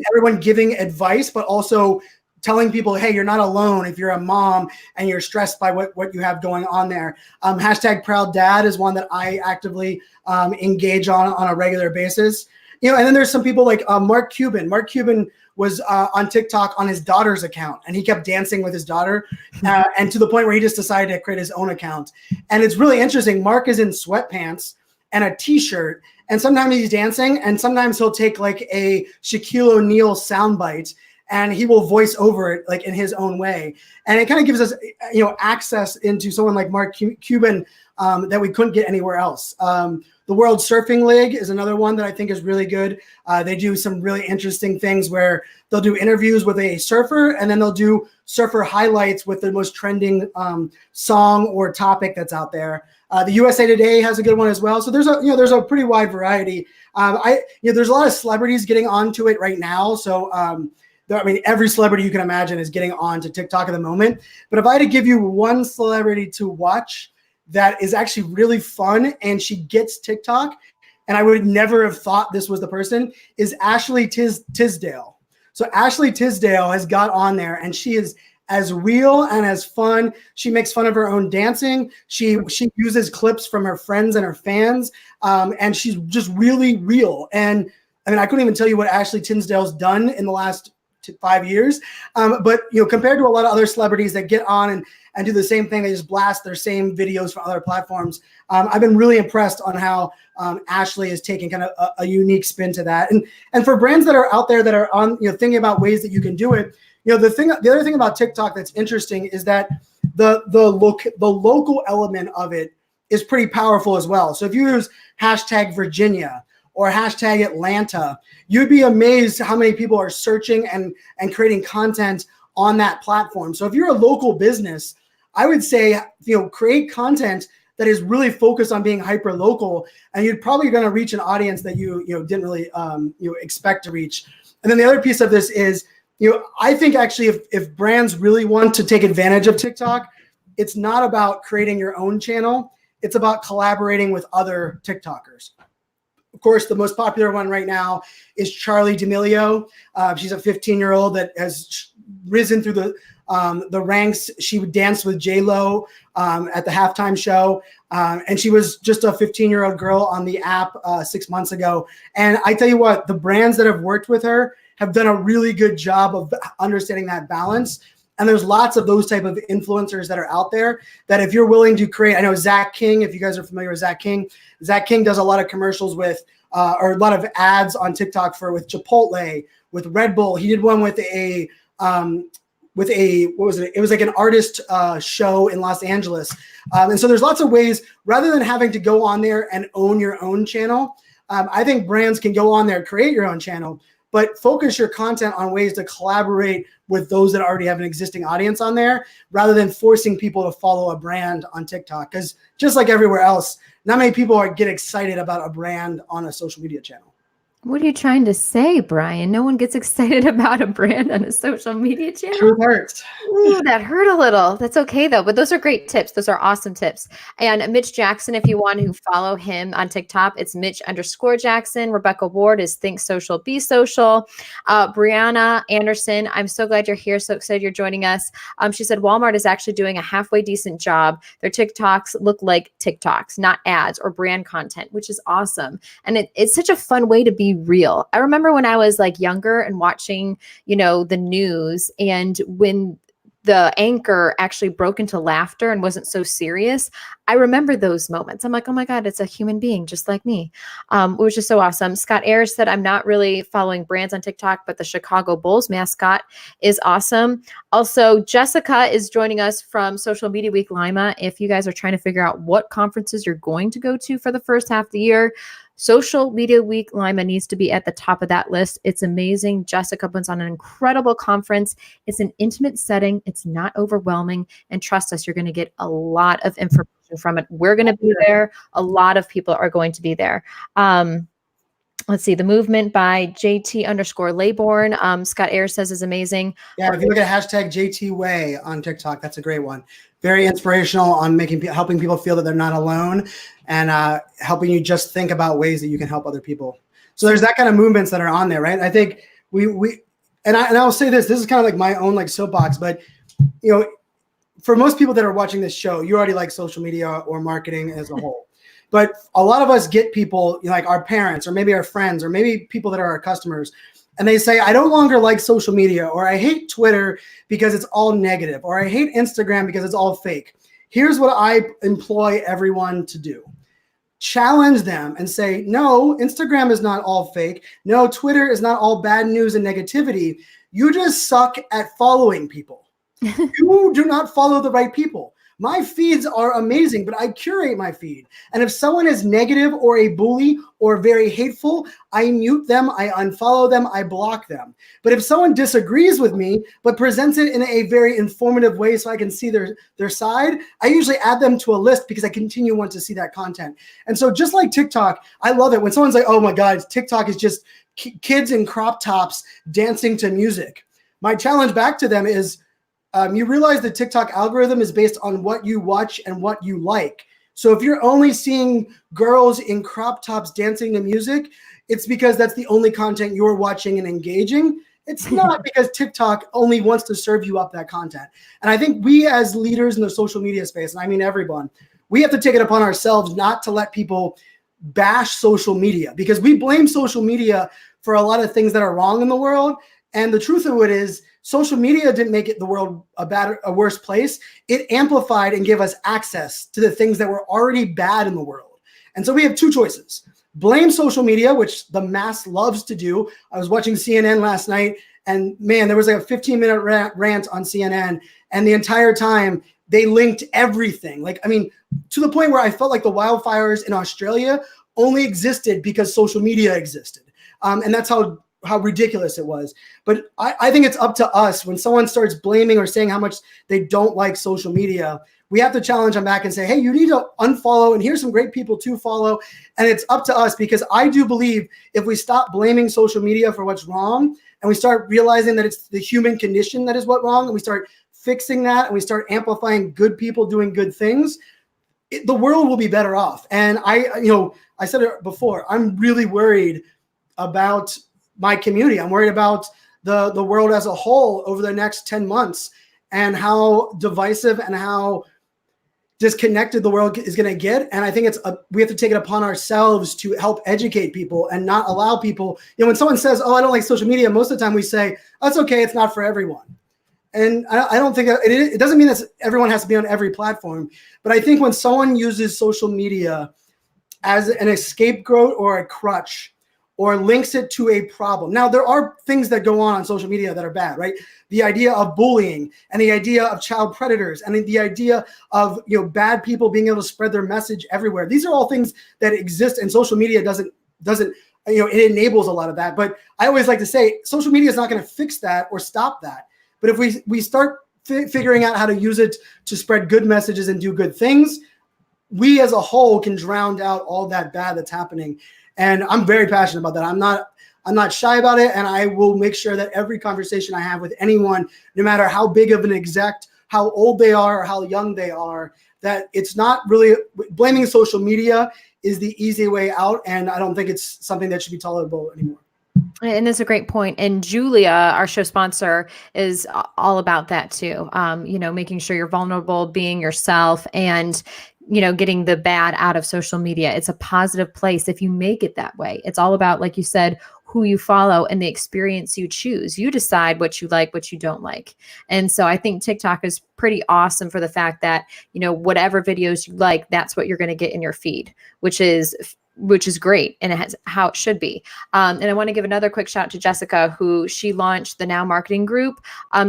everyone giving advice, but also telling people, hey, you're not alone if you're a mom and you're stressed by what you have going on there. Hashtag proud dad is one that I actively engage on a regular basis. And then there's some people like Mark Cuban. Mark Cuban was on TikTok on his daughter's account, and he kept dancing with his daughter, and to the point where he just decided to create his own account. And it's really interesting. Mark is in sweatpants and a t-shirt, and sometimes he's dancing, and sometimes he'll take like a Shaquille O'Neal soundbite, and he will voice over it like in his own way. And it kind of gives us, access into someone like Mark Cuban that we couldn't get anywhere else. The World Surfing League is another one that I think is really good. They do some really interesting things where they'll do interviews with a surfer, and then they'll do surfer highlights with the most trending song or topic that's out there. The USA Today has a good one as well. So there's a pretty wide variety. There's a lot of celebrities getting onto it right now. So every celebrity you can imagine is getting onto TikTok at the moment. But if I had to give you one celebrity to watch that is actually really fun and she gets TikTok, and I would never have thought this was the person, is Ashley Tisdale. So Ashley Tisdale has got on there, and she is as real and as fun. She makes fun of her own dancing. She uses clips from her friends and her fans, and she's just really real. And I couldn't even tell you what Ashley Tisdale's done in the last 5 years. But compared to a lot of other celebrities that get on and do the same thing, they just blast their same videos from other platforms. I've been really impressed on how Ashley is taking kind of a unique spin to that. And for brands that are out there that are on, thinking about ways that you can do it, the other thing about TikTok that's interesting is that the local element of it is pretty powerful as well. So if you use hashtag Virginia or hashtag Atlanta, you'd be amazed how many people are searching and creating content on that platform. So if you're a local business, I would say, create content that is really focused on being hyper local, and you're probably going to reach an audience that you didn't really expect to reach. And then the other piece of this is, I think actually if brands really want to take advantage of TikTok, it's not about creating your own channel. It's about collaborating with other TikTokers. Of course, the most popular one right now is Charlie D'Amelio. She's a 15-year-old that has risen through the ranks. She would dance with J-Lo at the halftime show. And she was just a 15-year-old girl on the app 6 months ago. And I tell you what, the brands that have worked with her have done a really good job of understanding that balance. And there's lots of those type of influencers that are out there that if you're willing to create, I know Zach King, if you guys are familiar with Zach King does a lot of commercials with, or a lot of ads on TikTok with Chipotle, with Red Bull. He did one with what was it? It was like an artist show in Los Angeles. And so there's lots of ways, rather than having to go on there and own your own channel, I think brands can go on there, create your own channel, but focus your content on ways to collaborate with those that already have an existing audience on there, rather than forcing people to follow a brand on TikTok. Because just like everywhere else, not many people get excited about a brand on a social media channel. What are you trying to say, Brian? No one gets excited about a brand on a social media channel. Truth hurts. Ooh, that hurt a little. That's okay though. But those are great tips. Those are awesome tips. And Mitch Jackson, if you want to follow him on TikTok, it's Mitch_Jackson. Rebecca Ward is Think Social, Be Social. Brianna Anderson, I'm so glad you're here. So excited you're joining us. She said Walmart is actually doing a halfway decent job. Their TikToks look like TikToks, not ads or brand content, which is awesome. And it's such a fun way to be real. I remember when I was like younger and watching, the news, and when the anchor actually broke into laughter and wasn't so serious, I remember those moments. I'm like, oh my God, it's a human being just like me, which is so awesome. Scott Ayers said, I'm not really following brands on TikTok, but the Chicago Bulls mascot is awesome. Also, Jessica is joining us from Social Media Week Lima. If you guys are trying to figure out what conferences you're going to go to for the first half of the year, Social Media Week Lima needs to be at the top of that list. It's amazing. Jessica puts on an incredible conference. It's an intimate setting. It's not overwhelming. And trust us, you're going to get a lot of information from it. We're going to be there. A lot of people are going to be there. Let's see, The Movement by JT_Laybourne. Scott Ayers says is amazing. Yeah, if you look at hashtag JTWay on TikTok, that's a great one. Very inspirational on helping people feel that they're not alone, and helping you just think about ways that you can help other people. So there's that kind of movements that are on there, right? I think I'll say this is kind of like my own like soapbox, but for most people that are watching this show, you already like social media or marketing as a whole. But a lot of us get people like our parents or maybe our friends or maybe people that are our customers, and they say, I no longer like social media, or I hate Twitter because it's all negative, or I hate Instagram because it's all fake. Here's what I employ everyone to do. Challenge them and say, no, Instagram is not all fake. No, Twitter is not all bad news and negativity. You just suck at following people. You do not follow the right people. My feeds are amazing, but I curate my feed. And if someone is negative or a bully or very hateful, I mute them, I unfollow them, I block them. But if someone disagrees with me, but presents it in a very informative way so I can see their side, I usually add them to a list because I continue want to see that content. And so just like TikTok, I love it when someone's like, oh my God, TikTok is just kids in crop tops dancing to music. My challenge back to them is, you realize the TikTok algorithm is based on what you watch and what you like. So if you're only seeing girls in crop tops dancing to music, it's because that's the only content you're watching and engaging. It's not because TikTok only wants to serve you up that content. And I think we as leaders in the social media space, and I mean everyone, we have to take it upon ourselves not to let people bash social media, because we blame social media for a lot of things that are wrong in the world. And the truth of it is, social media didn't make the world a worse place. It amplified and gave us access to the things that were already bad in the world. And so we have two choices. Blame social media, which the mass loves to do. I was watching CNN last night, and man, there was like a 15-minute rant on CNN, and the entire time they linked everything. To the point where I felt like the wildfires in Australia only existed because social media existed. And that's how ridiculous it was. But I think it's up to us when someone starts blaming or saying how much they don't like social media. We have to challenge them back and say, hey, you need to unfollow, and here's some great people to follow. And it's up to us, because I do believe if we stop blaming social media for what's wrong, and we start realizing that it's the human condition that is what's wrong, and we start fixing that and we start amplifying good people doing good things, the world will be better off. And I said it before, I'm really worried about my community. I'm worried about the world as a whole over the next 10 months and how divisive and how disconnected the world is going to get. And I think we have to take it upon ourselves to help educate people and not allow people, when someone says, oh, I don't like social media, most of the time we say, that's okay, it's not for everyone. And I don't think it doesn't mean that everyone has to be on every platform. But I think when someone uses social media as an scapegoat or a crutch or links it to a problem. Now, there are things that go on social media that are bad, right? The idea of bullying and the idea of child predators and the idea of bad people being able to spread their message everywhere. These are all things that exist, and social media doesn't it enables a lot of that. But I always like to say social media is not going to fix that or stop that. But if we start figuring out how to use it to spread good messages and do good things, we as a whole can drown out all that bad that's happening. And I'm very passionate about that. I'm not shy about it. And I will make sure that every conversation I have with anyone, no matter how big of an exec, how old they are or how young they are, that it's not really blaming social media is the easy way out. And I don't think it's something that should be tolerable anymore. And that's a great point. And Julia, our show sponsor, is all about that too. Making sure you're vulnerable, being yourself, and getting the bad out of social media. It's a positive place if you make it that way. It's all about, like you said, who you follow and the experience you choose. You decide what you like, what you don't like. And so I think TikTok is pretty awesome for the fact that, whatever videos you like, that's what you're going to get in your feed, which is great. And it has how it should be. And I want to give another quick shout out to Jessica, who she launched the Now Marketing Group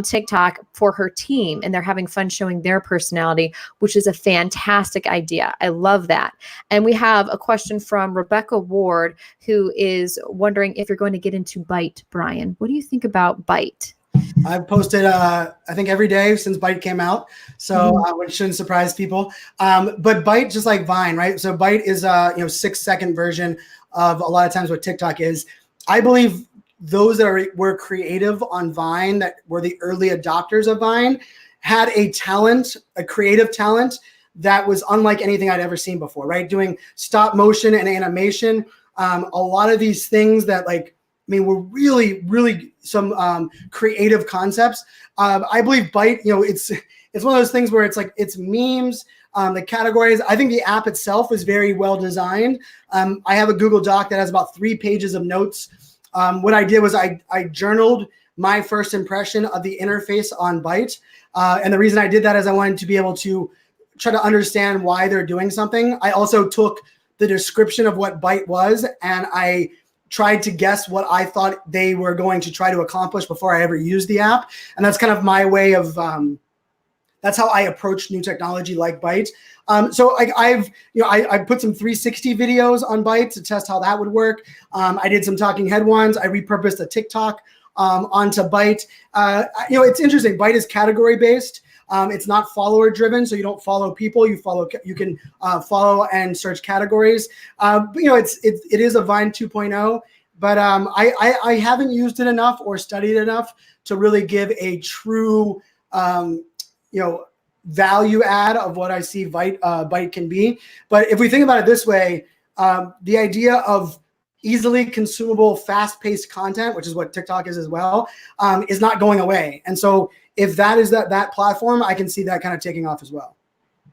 TikTok for her team. And they're having fun showing their personality, which is a fantastic idea. I love that. And we have a question from Rebecca Ward, who is wondering if you're going to get into Byte, Brian. What do you think about Byte? I've posted, I think every day since Byte came out. So which shouldn't surprise people. But Byte, just like Vine, right? So Byte is a 6-second version of a lot of times what TikTok is. I believe those that were creative on Vine, that were the early adopters of Vine, had a creative talent that was unlike anything I'd ever seen before, right? Doing stop motion and animation. A lot of these things that were really, really some creative concepts. I believe Byte, it's one of those things where it's memes, the categories. I think the app itself is very well designed. I have a Google Doc that has about 3 pages of notes. What I did was I journaled my first impression of the interface on Byte. And the reason I did that is I wanted to be able to try to understand why they're doing something. I also took the description of what Byte was and I tried to guess what I thought they were going to try to accomplish before I ever used the app. And that's kind of my way of, that's how I approach new technology like Byte. So I've put some 360 videos on Byte to test how that would work. I did some talking head ones. I repurposed a TikTok onto Byte. It's interesting. Byte is category based. It's not follower driven, so you don't follow people. You can follow and search categories. But it is a Vine 2.0. But I haven't used it enough or studied enough to really give a true value add of what I see Byte can be. But if we think about it this way, the idea of easily consumable, fast-paced content, which is what TikTok is as well, is not going away. And so if that is that platform, I can see that kind of taking off as well.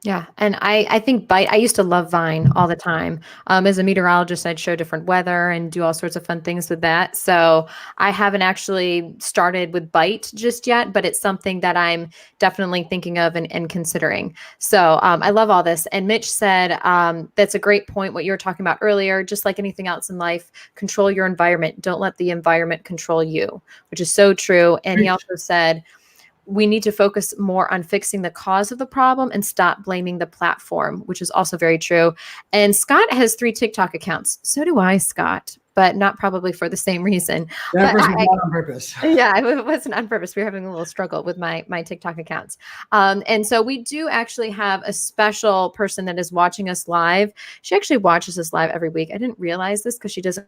Yeah. And I think Byte, I used to love Vine all the time. As a meteorologist, I'd show different weather and do all sorts of fun things with that. So I haven't actually started with Byte just yet, but it's something that I'm definitely thinking of and considering. So I love all this. And Mitch said, that's a great point, what you were talking about earlier. Just like anything else in life, control your environment. Don't let the environment control you, which is so true. And he also said, we need to focus more on fixing the cause of the problem and stop blaming the platform, which is also very true. And Scott has 3 TikTok accounts. So do I, Scott, but not probably for the same reason. That was not on purpose. Yeah, it wasn't on purpose. We were having a little struggle with my TikTok accounts. And so we do actually have a special person that is watching us live. She actually watches us live every week. I didn't realize this because she doesn't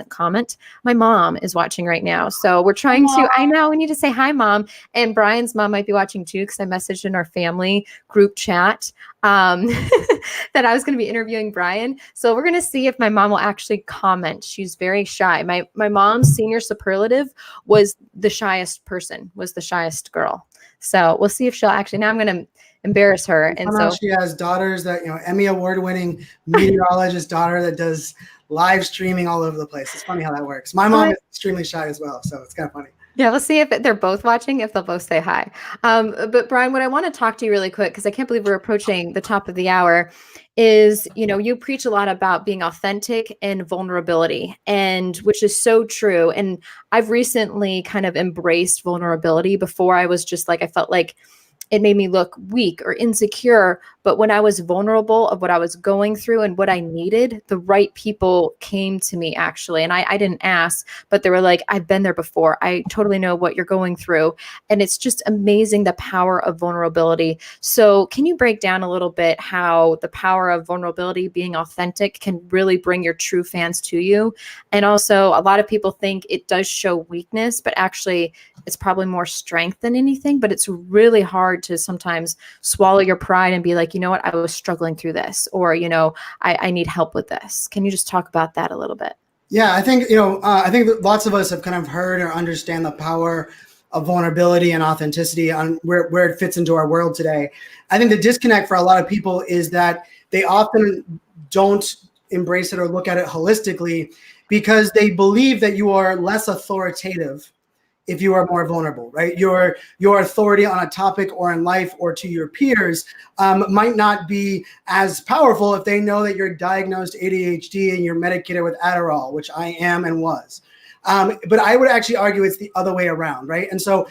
comment. My mom is watching right now. So we're trying to, I know we need to say hi, Mom. And Brian's mom might be watching too, because I messaged in our family group chat that I was going to be interviewing Brian. So we're going to see if my mom will actually comment. She's very shy. My mom's senior superlative was the shyest person, was the shyest girl. So we'll see if she'll actually, now I'm going to embarrass her. And so she has daughters that, Emmy award-winning meteorologist daughter that does live streaming all over the place. It's funny how that works. My mom is extremely shy as well, so it's kind of funny. Yeah, we'll see if they're both watching, if they'll both say hi. But Brian, what I want to talk to you really quick, because I can't believe we're approaching the top of the hour, is, you preach a lot about being authentic and vulnerability, and which is so true. And I've recently kind of embraced vulnerability. Before, I was just like, I felt like it made me look weak or insecure. But when I was vulnerable of what I was going through and what I needed, the right people came to me, actually. And I didn't ask, but they were like, I've been there before. I totally know what you're going through. And it's just amazing, the power of vulnerability. So can you break down a little bit how the power of vulnerability, being authentic, can really bring your true fans to you? And also, a lot of people think it does show weakness, but actually it's probably more strength than anything. But it's really hard to sometimes swallow your pride and be like, you know what, I was struggling through this, or, I need help with this. Can you just talk about that a little bit? Yeah, I think, I think that lots of us have kind of heard or understand the power of vulnerability and authenticity on where it fits into our world today. I think the disconnect for a lot of people is that they often don't embrace it or look at it holistically, because they believe that you are less authoritative if you are more vulnerable, right? Your authority on a topic or in life or to your peers might not be as powerful if they know that you're diagnosed ADHD and you're medicated with Adderall, which I am and was. But I would actually argue it's the other way around, right? And so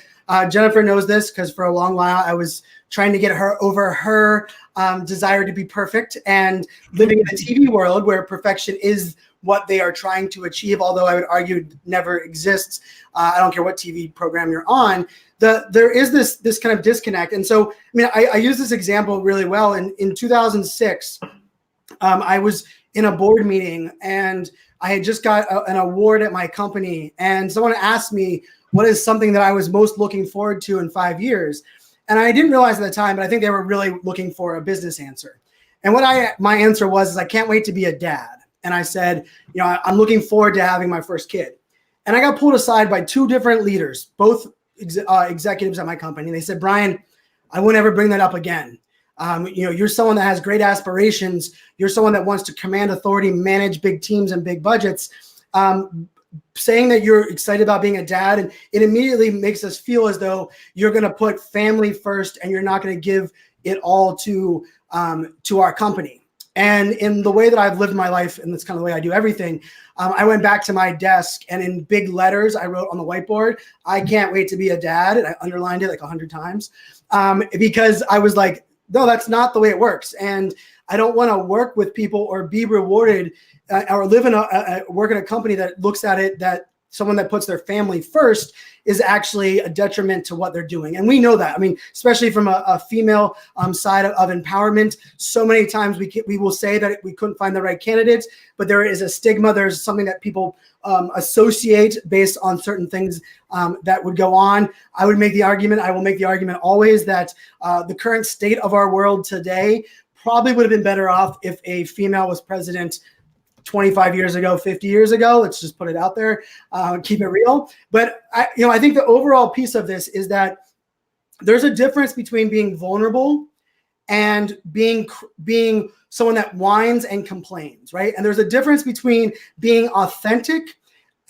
Jennifer knows this, because for a long while I was trying to get her over her desire to be perfect, and living in the TV world where perfection is what they are trying to achieve, although I would argue it never exists. I don't care what TV program you're on. There is this kind of disconnect. And so, I use this example really well. In 2006, I was in a board meeting, and I had just got an award at my company, and someone asked me, what is something that I was most looking forward to in 5 years? And I didn't realize at the time, but I think they were really looking for a business answer. And my answer was, I can't wait to be a dad. And I said, I'm looking forward to having my first kid. And I got pulled aside by two different leaders, both executives at my company. And they said, Brian, I won't ever bring that up again. You're someone that has great aspirations. You're someone that wants to command authority, manage big teams and big budgets. Saying that you're excited about being a dad, and it immediately makes us feel as though you're going to put family first and you're not going to give it all to our company. And in the way that I've lived my life, and that's kind of the way I do everything, I went back to my desk, and in big letters, I wrote on the whiteboard, I can't wait to be a dad. And I underlined it like 100 times because I was like, no, that's not the way it works. And I don't want to work with people or be rewarded or live in work in a company that looks at it that someone that puts their family first is actually a detriment to what they're doing. And we know that. Especially from a female side of empowerment, so many times we will say that we couldn't find the right candidates, but there is a stigma. There's something that people associate based on certain things that would go on. I will make the argument always that the current state of our world today probably would have been better off if a female was president 25 years ago, 50 years ago. Let's just put it out there, keep it real. But I think the overall piece of this is that there's a difference between being vulnerable and being someone that whines and complains, right? And there's a difference between being authentic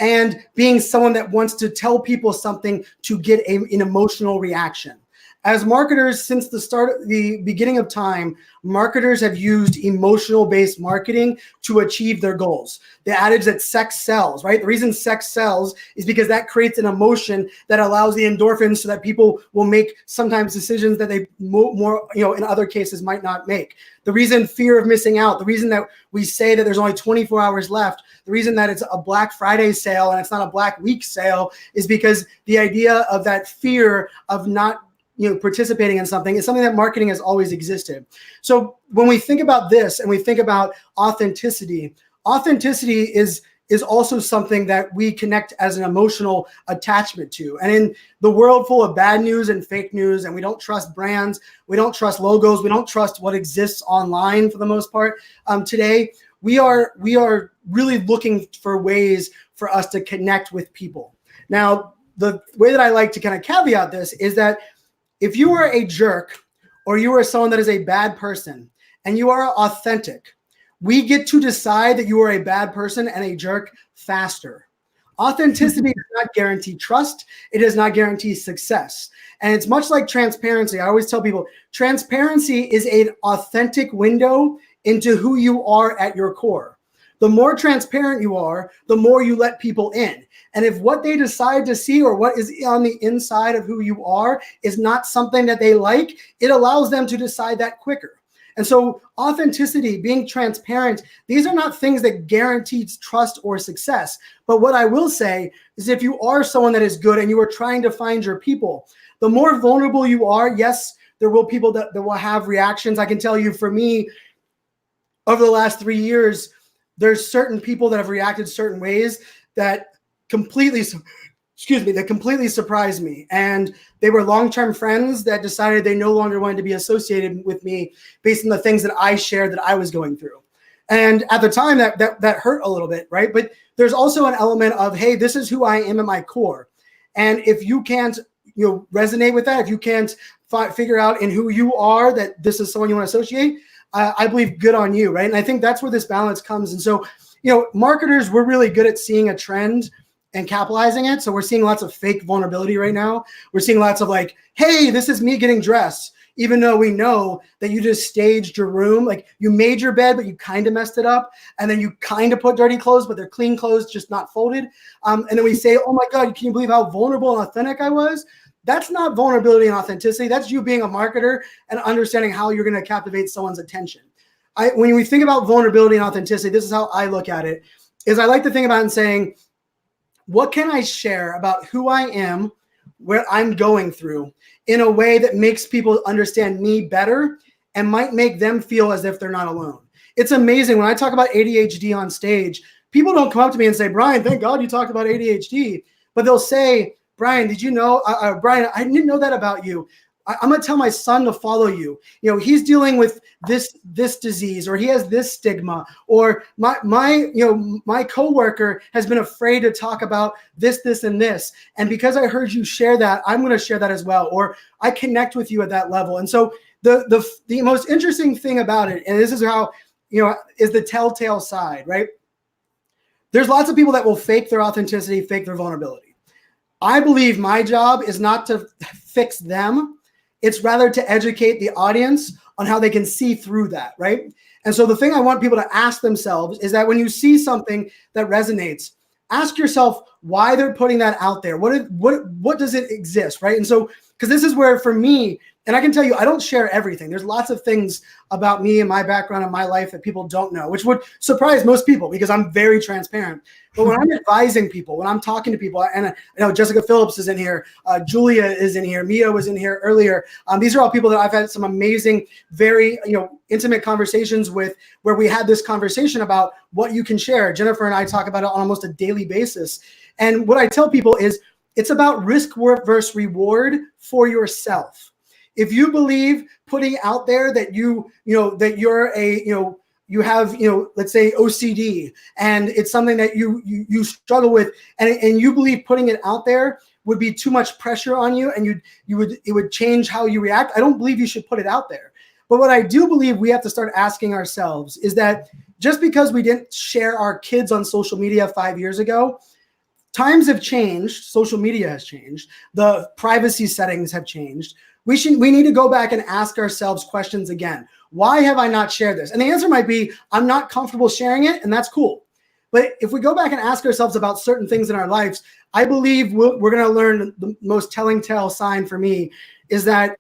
and being someone that wants to tell people something to get an emotional reaction. As marketers, since the beginning of time, marketers have used emotional-based marketing to achieve their goals. The adage that sex sells, right? The reason sex sells is because that creates an emotion that allows the endorphins so that people will make sometimes decisions that they more in other cases might not make. The reason fear of missing out, the reason that we say that there's only 24 hours left, the reason that it's a Black Friday sale and it's not a Black Week sale is because the idea of that fear of not participating in something is something that marketing has always existed. So when we think about this and we think about authenticity is is also something that we connect as an emotional attachment to. And in the world full of bad news and fake news, and we don't trust brands, we don't trust logos, we don't trust what exists online for the most part. Today, we are really looking for ways for us to connect with people. Now, the way that I like to kind of caveat this is that if you are a jerk or you are someone that is a bad person and you are authentic, we get to decide that you are a bad person and a jerk faster. Authenticity does not guarantee trust. It does not guarantee success. And it's much like transparency. I always tell people, transparency is an authentic window into who you are at your core. The more transparent you are, the more you let people in. And if what they decide to see or what is on the inside of who you are is not something that they like, it allows them to decide that quicker. And so authenticity, being transparent, these are not things that guarantee trust or success. But what I will say is if you are someone that is good and you are trying to find your people, the more vulnerable you are, yes, there will people that will have reactions. I can tell you for me, over the last 3 years, there's certain people that have reacted certain ways that completely surprised me. And they were long-term friends that decided they no longer wanted to be associated with me based on the things that I shared that I was going through. And at the time that hurt a little bit, right? But there's also an element of, hey, this is who I am at my core. And if you can't, resonate with that, if you can't figure out in who you are that this is someone you want to associate, I believe good on you, right? And I think that's where this balance comes. And so, marketers, we're really good at seeing a trend and capitalizing it. So we're seeing lots of fake vulnerability right now. We're seeing lots of like, hey, this is me getting dressed, even though we know that you just staged your room. Like you made your bed, but you kind of messed it up. And then you kind of put dirty clothes, but they're clean clothes, just not folded. And then we say, oh my God, can you believe how vulnerable and authentic I was? That's not vulnerability and authenticity. That's you being a marketer and understanding how you're going to captivate someone's attention. When we think about vulnerability and authenticity, this is how I look at it, is I like to think about it and saying, what can I share about who I am, where I'm going through in a way that makes people understand me better and might make them feel as if they're not alone? It's amazing. When I talk about ADHD on stage, people don't come up to me and say, Brian, thank God you talked about ADHD. But they'll say, Brian, did you know, Brian, I didn't know that about you. I'm going to tell my son to follow you. He's dealing with this disease, or he has this stigma, or my coworker has been afraid to talk about this, and this. And because I heard you share that, I'm going to share that as well. Or I connect with you at that level. And so the most interesting thing about it, and this is how, is the telltale side, right? There's lots of people that will fake their authenticity, fake their vulnerability. I believe my job is not to fix them. It's rather to educate the audience on how they can see through that, right? And so the thing I want people to ask themselves is that when you see something that resonates, ask yourself why they're putting that out there. What does it exist, right? And so, because this is where for me, and I can tell you, I don't share everything. There's lots of things about me and my background and my life that people don't know, which would surprise most people because I'm very transparent. But when I'm advising people, when I'm talking to people, and I know Jessica Phillips is in here, Julia is in here, Mia was in here earlier. These are all people that I've had some amazing, very intimate conversations with, where we had this conversation about what you can share. Jennifer and I talk about it on almost a daily basis. And what I tell people is it's about risk versus reward for yourself. If you believe putting out there that that you're a you have, let's say OCD, and it's something that you struggle with, and you believe putting it out there would be too much pressure on you, and it would change how you react, I don't believe you should put it out there. But what I do believe we have to start asking ourselves is that just because we didn't share our kids on social media 5 years ago, times have changed, social media has changed, the privacy settings have changed. We need to go back and ask ourselves questions again. Why have I not shared this? And the answer might be, I'm not comfortable sharing it, and that's cool. But if we go back and ask ourselves about certain things in our lives, I believe we're going to learn the most telling tale sign for me is that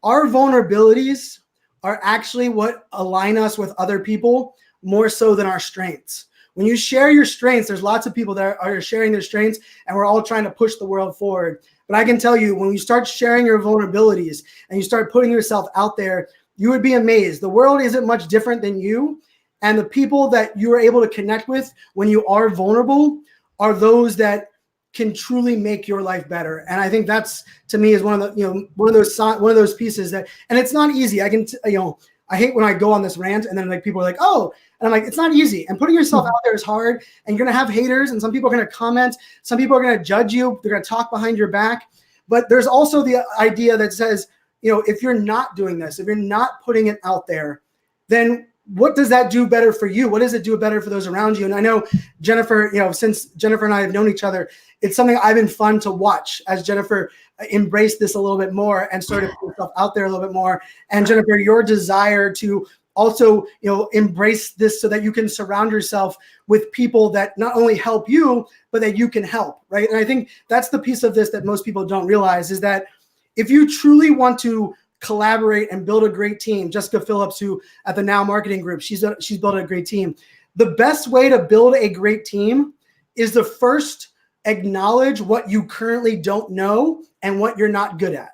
our vulnerabilities are actually what align us with other people more so than our strengths. When you share your strengths, there's lots of people that are sharing their strengths, and we're all trying to push the world forward. But I can tell you, when you start sharing your vulnerabilities and you start putting yourself out there, you would be amazed. The world isn't much different than you. And the people that you are able to connect with when you are vulnerable are those that can truly make your life better. And I think that's, to me, is one of the, one of those pieces that, and it's not easy. I hate when I go on this rant and then like people are like, oh, and I'm like, it's not easy. And putting yourself out there is hard, and you're going to have haters, and some people are going to comment. Some people are going to judge you. They're going to talk behind your back. But there's also the idea that says, if you're not doing this, if you're not putting it out there, then what does that do better for you? What does it do better for those around you? And I know Jennifer, since Jennifer and I have known each other, it's something I've been fun to watch as Jennifer embraced this a little bit more and started putting herself out there a little bit more. And Jennifer, your desire to also, embrace this so that you can surround yourself with people that not only help you, but that you can help, right? And I think that's the piece of this that most people don't realize, is that if you truly want to collaborate and build a great team, Jessica Phillips, who at the Now Marketing Group, she's built a great team. The best way to build a great team is to first acknowledge what you currently don't know and what you're not good at.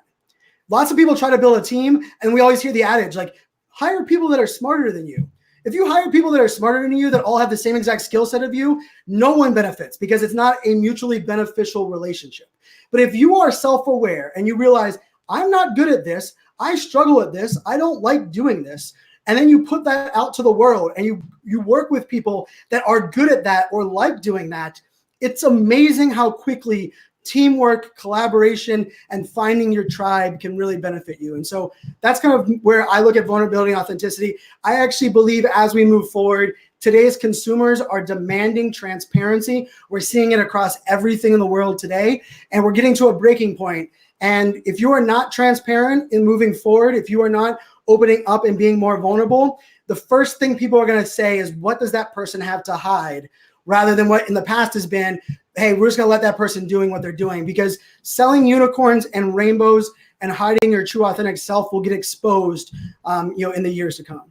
Lots of people try to build a team, and we always hear the adage, like, hire people that are smarter than you. If you hire people that are smarter than you, that all have the same exact skill set of you, no one benefits, because it's not a mutually beneficial relationship. But if you are self-aware and you realize, I'm not good at this, I struggle at this, I don't like doing this, and then you put that out to the world and you work with people that are good at that or like doing that, it's amazing how quickly teamwork, collaboration, and finding your tribe can really benefit you. And so that's kind of where I look at vulnerability and authenticity. I actually believe as we move forward, today's consumers are demanding transparency. We're seeing it across everything in the world today, and we're getting to a breaking point. And if you are not transparent in moving forward, if you are not opening up and being more vulnerable, the first thing people are going to say is, what does that person have to hide? Rather than what in the past has been, hey, we're just going to let that person doing what they're doing, because selling unicorns and rainbows and hiding your true authentic self will get exposed, in the years to come.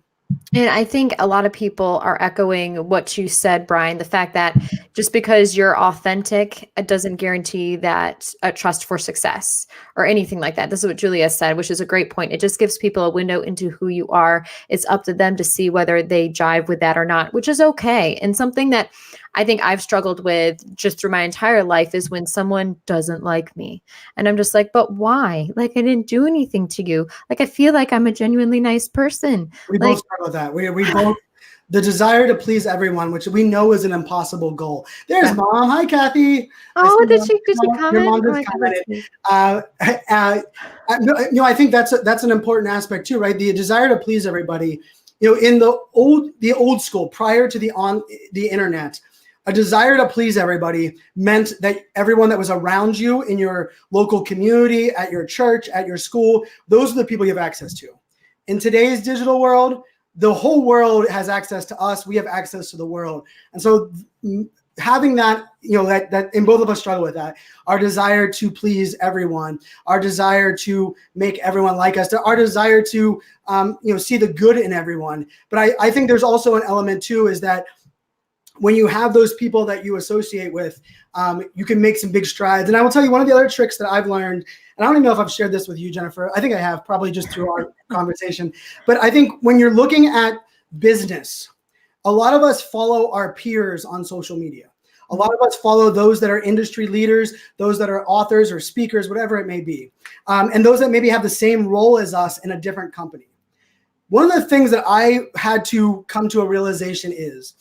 And I think a lot of people are echoing what you said, Brian, the fact that just because you're authentic, it doesn't guarantee that a trust for success or anything like that. This is what Julia said, which is a great point. It just gives people a window into who you are. It's up to them to see whether they jive with that or not, which is okay. And something that I think I've struggled with just through my entire life is when someone doesn't like me. And I'm just like, but why? Like, I didn't do anything to you. Like, I feel like I'm a genuinely nice person. We both struggle with that. We both, the desire to please everyone, which we know is an impossible goal. There's Mom. Hi, Kathy. Oh, did she comment? Your mom just commented. I think that's an important aspect too, right? The desire to please everybody. In the old school, prior to the internet, a desire to please everybody meant that everyone that was around you in your local community, at your church, at your school, those are the people you have access to. In today's digital world, the whole world has access to us. We have access to the world. And so having that, that and both of us struggle with that, our desire to please everyone, our desire to make everyone like us, our desire to, see the good in everyone. But I think there's also an element too, is that when you have those people that you associate with, you can make some big strides. And I will tell you, one of the other tricks that I've learned, and I don't even know if I've shared this with you, Jennifer. I think I have, probably just through our conversation. But I think when you're looking at business, a lot of us follow our peers on social media. A lot of us follow those that are industry leaders, those that are authors or speakers, whatever it may be, and those that maybe have the same role as us in a different company. One of the things that I had to come to a realization is,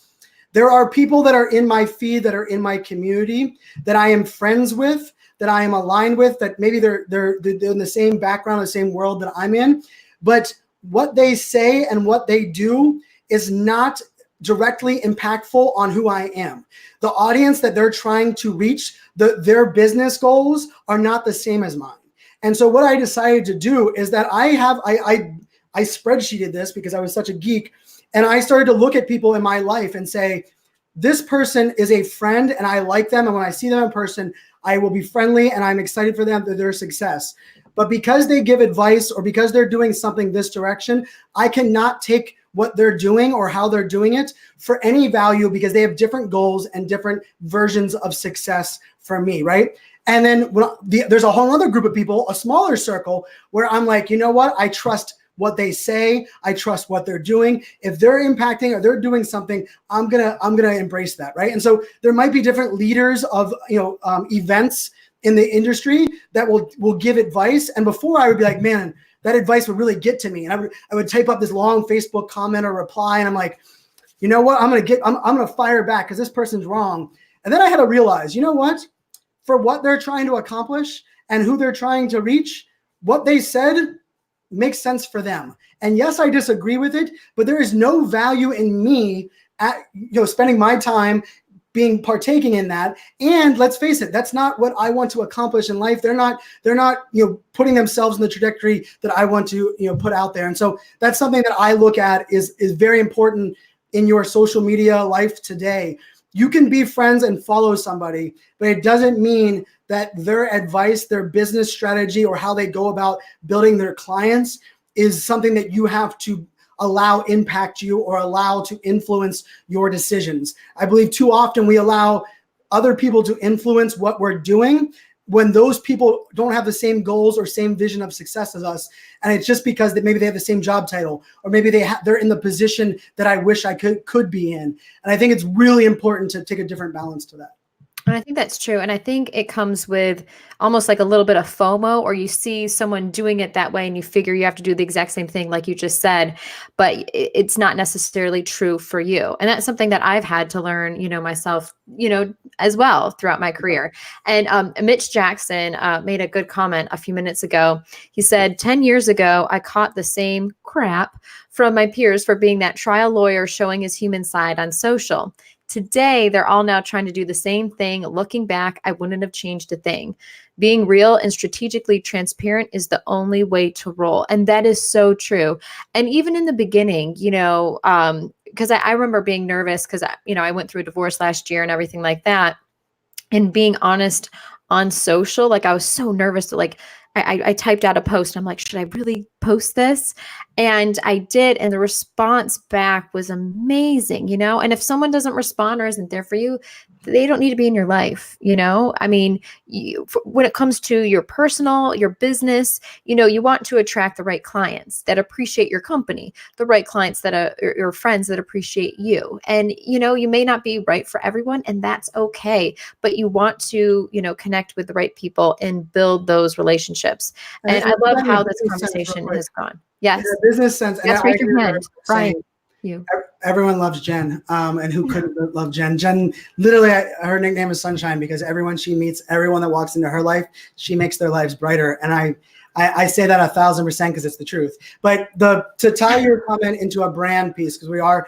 there are people that are in my feed, that are in my community, that I am friends with, that I am aligned with, that maybe they're in the same background, the same world that I'm in. But what they say and what they do is not directly impactful on who I am. The audience that they're trying to reach, their business goals are not the same as mine. And so what I decided to do is that I spreadsheeted this because I was such a geek. And I started to look at people in my life and say, this person is a friend and I like them. And when I see them in person, I will be friendly and I'm excited for them, their success. But because they give advice or because they're doing something this direction, I cannot take what they're doing or how they're doing it for any value, because they have different goals and different versions of success for me, right? And then there's a whole other group of people, a smaller circle, where I'm like, you know what? I trust what they say. I trust what they're doing. If they're impacting or they're doing something, I'm gonna embrace that, right? And so there might be different leaders of events in the industry that will give advice. And before I would be like, man, that advice would really get to me. And I would type up this long Facebook comment or reply, and I'm like, you know what? I'm gonna fire back because this person's wrong. And then I had to realize, you know what? For what they're trying to accomplish and who they're trying to reach, what they said makes sense for them. And yes, I disagree with it, but there is no value in me spending my time partaking in that. And let's face it, that's not what I want to accomplish in life. They're not putting themselves in the trajectory that I want to put out there. And so that's something that I look at is very important in your social media life today. You can be friends and follow somebody, but it doesn't mean that their advice, their business strategy, or how they go about building their clients is something that you have to allow impact you or allow to influence your decisions. I believe too often we allow other people to influence what we're doing when those people don't have the same goals or same vision of success as us. And it's just because maybe they have the same job title, or maybe they're in the position that I wish I could be in. And I think it's really important to take a different balance to that. And I think that's true. And I think it comes with almost like a little bit of FOMO, or you see someone doing it that way and you figure you have to do the exact same thing, like you just said, but it's not necessarily true for you. And that's something that I've had to learn, myself, as well throughout my career. And Mitch Jackson made a good comment a few minutes ago. He said, 10 years ago, I caught the same crap from my peers for being that trial lawyer showing his human side on social. Today, they're all now trying to do the same thing. Looking back, I wouldn't have changed a thing. Being real and strategically transparent is the only way to roll. And that is so true. And even in the beginning, because I remember being nervous because, I went through a divorce last year and everything like that. And being honest on social, like I was so nervous to I typed out a post. I'm like, should I really post this? And I did. And the response back was amazing, and if someone doesn't respond or isn't there for you, they don't need to be in your life. I mean, when it comes to your personal, your business, you want to attract the right clients that appreciate your company, the right clients that are your friends that appreciate you. And, you may not be right for everyone, and that's okay, but you want to, connect with the right people and build those relationships. And I love how this conversation has gone. Yes. In a business sense. Yes, raise your hand. Brian, you. Everyone loves Jen, and who couldn't love Jen? Jen, literally, her nickname is Sunshine because everyone she meets, everyone that walks into her life, she makes their lives brighter. And I say that 1,000% because it's the truth. But to tie your comment into a brand piece, because we are,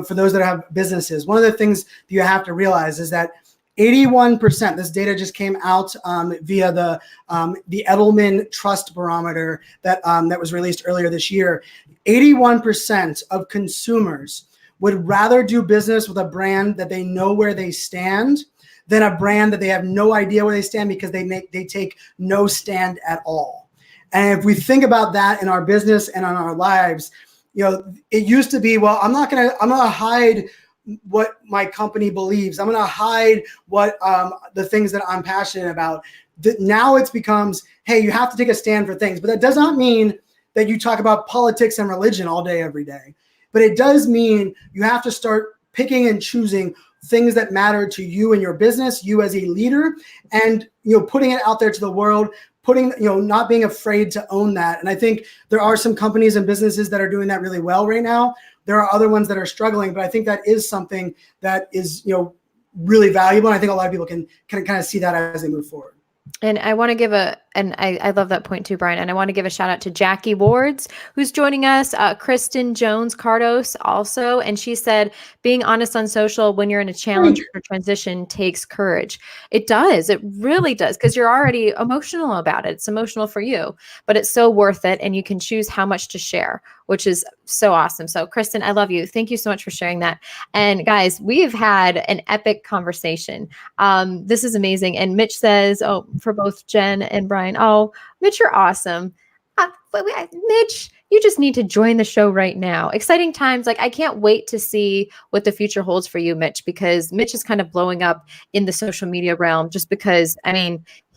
for those that have businesses, one of the things that you have to realize is that 81%, this data just came out via the Edelman Trust Barometer that was released earlier this year. 81% of consumers would rather do business with a brand that they know where they stand than a brand that they have no idea where they stand because they take no stand at all. And if we think about that in our business and on our lives, it used to be, well, I'm gonna hide what my company believes. I'm going to hide what the things that I'm passionate about. Now it becomes, hey, you have to take a stand for things. But that does not mean that you talk about politics and religion all day, every day. But it does mean you have to start picking and choosing things that matter to you and your business, you as a leader, and putting it out there to the world, not being afraid to own that. And I think there are some companies and businesses that are doing that really well right now. There are other ones that are struggling, but I think that is something that is, really valuable. And I think a lot of people can kind of see that as they move forward. And I want to give I love that point too, Brian. And I want to give a shout out to Jackie Wards, who's joining us, Kristen Jones Cardos also. And she said, being honest on social when you're in a challenge or transition takes courage. It does. It really does. Because you're already emotional about it. It's emotional for you, but it's so worth it. And you can choose how much to share, which is so awesome. So Kristen, I love you. Thank you so much for sharing that. And guys, we've had an epic conversation. This is amazing. And Mitch says, for both Jen and Brian, oh, Mitch, you're awesome. Mitch, you just need to join the show right now. Exciting times. I can't wait to see what the future holds for you, Mitch, because Mitch is kind of blowing up in the social media realm just because,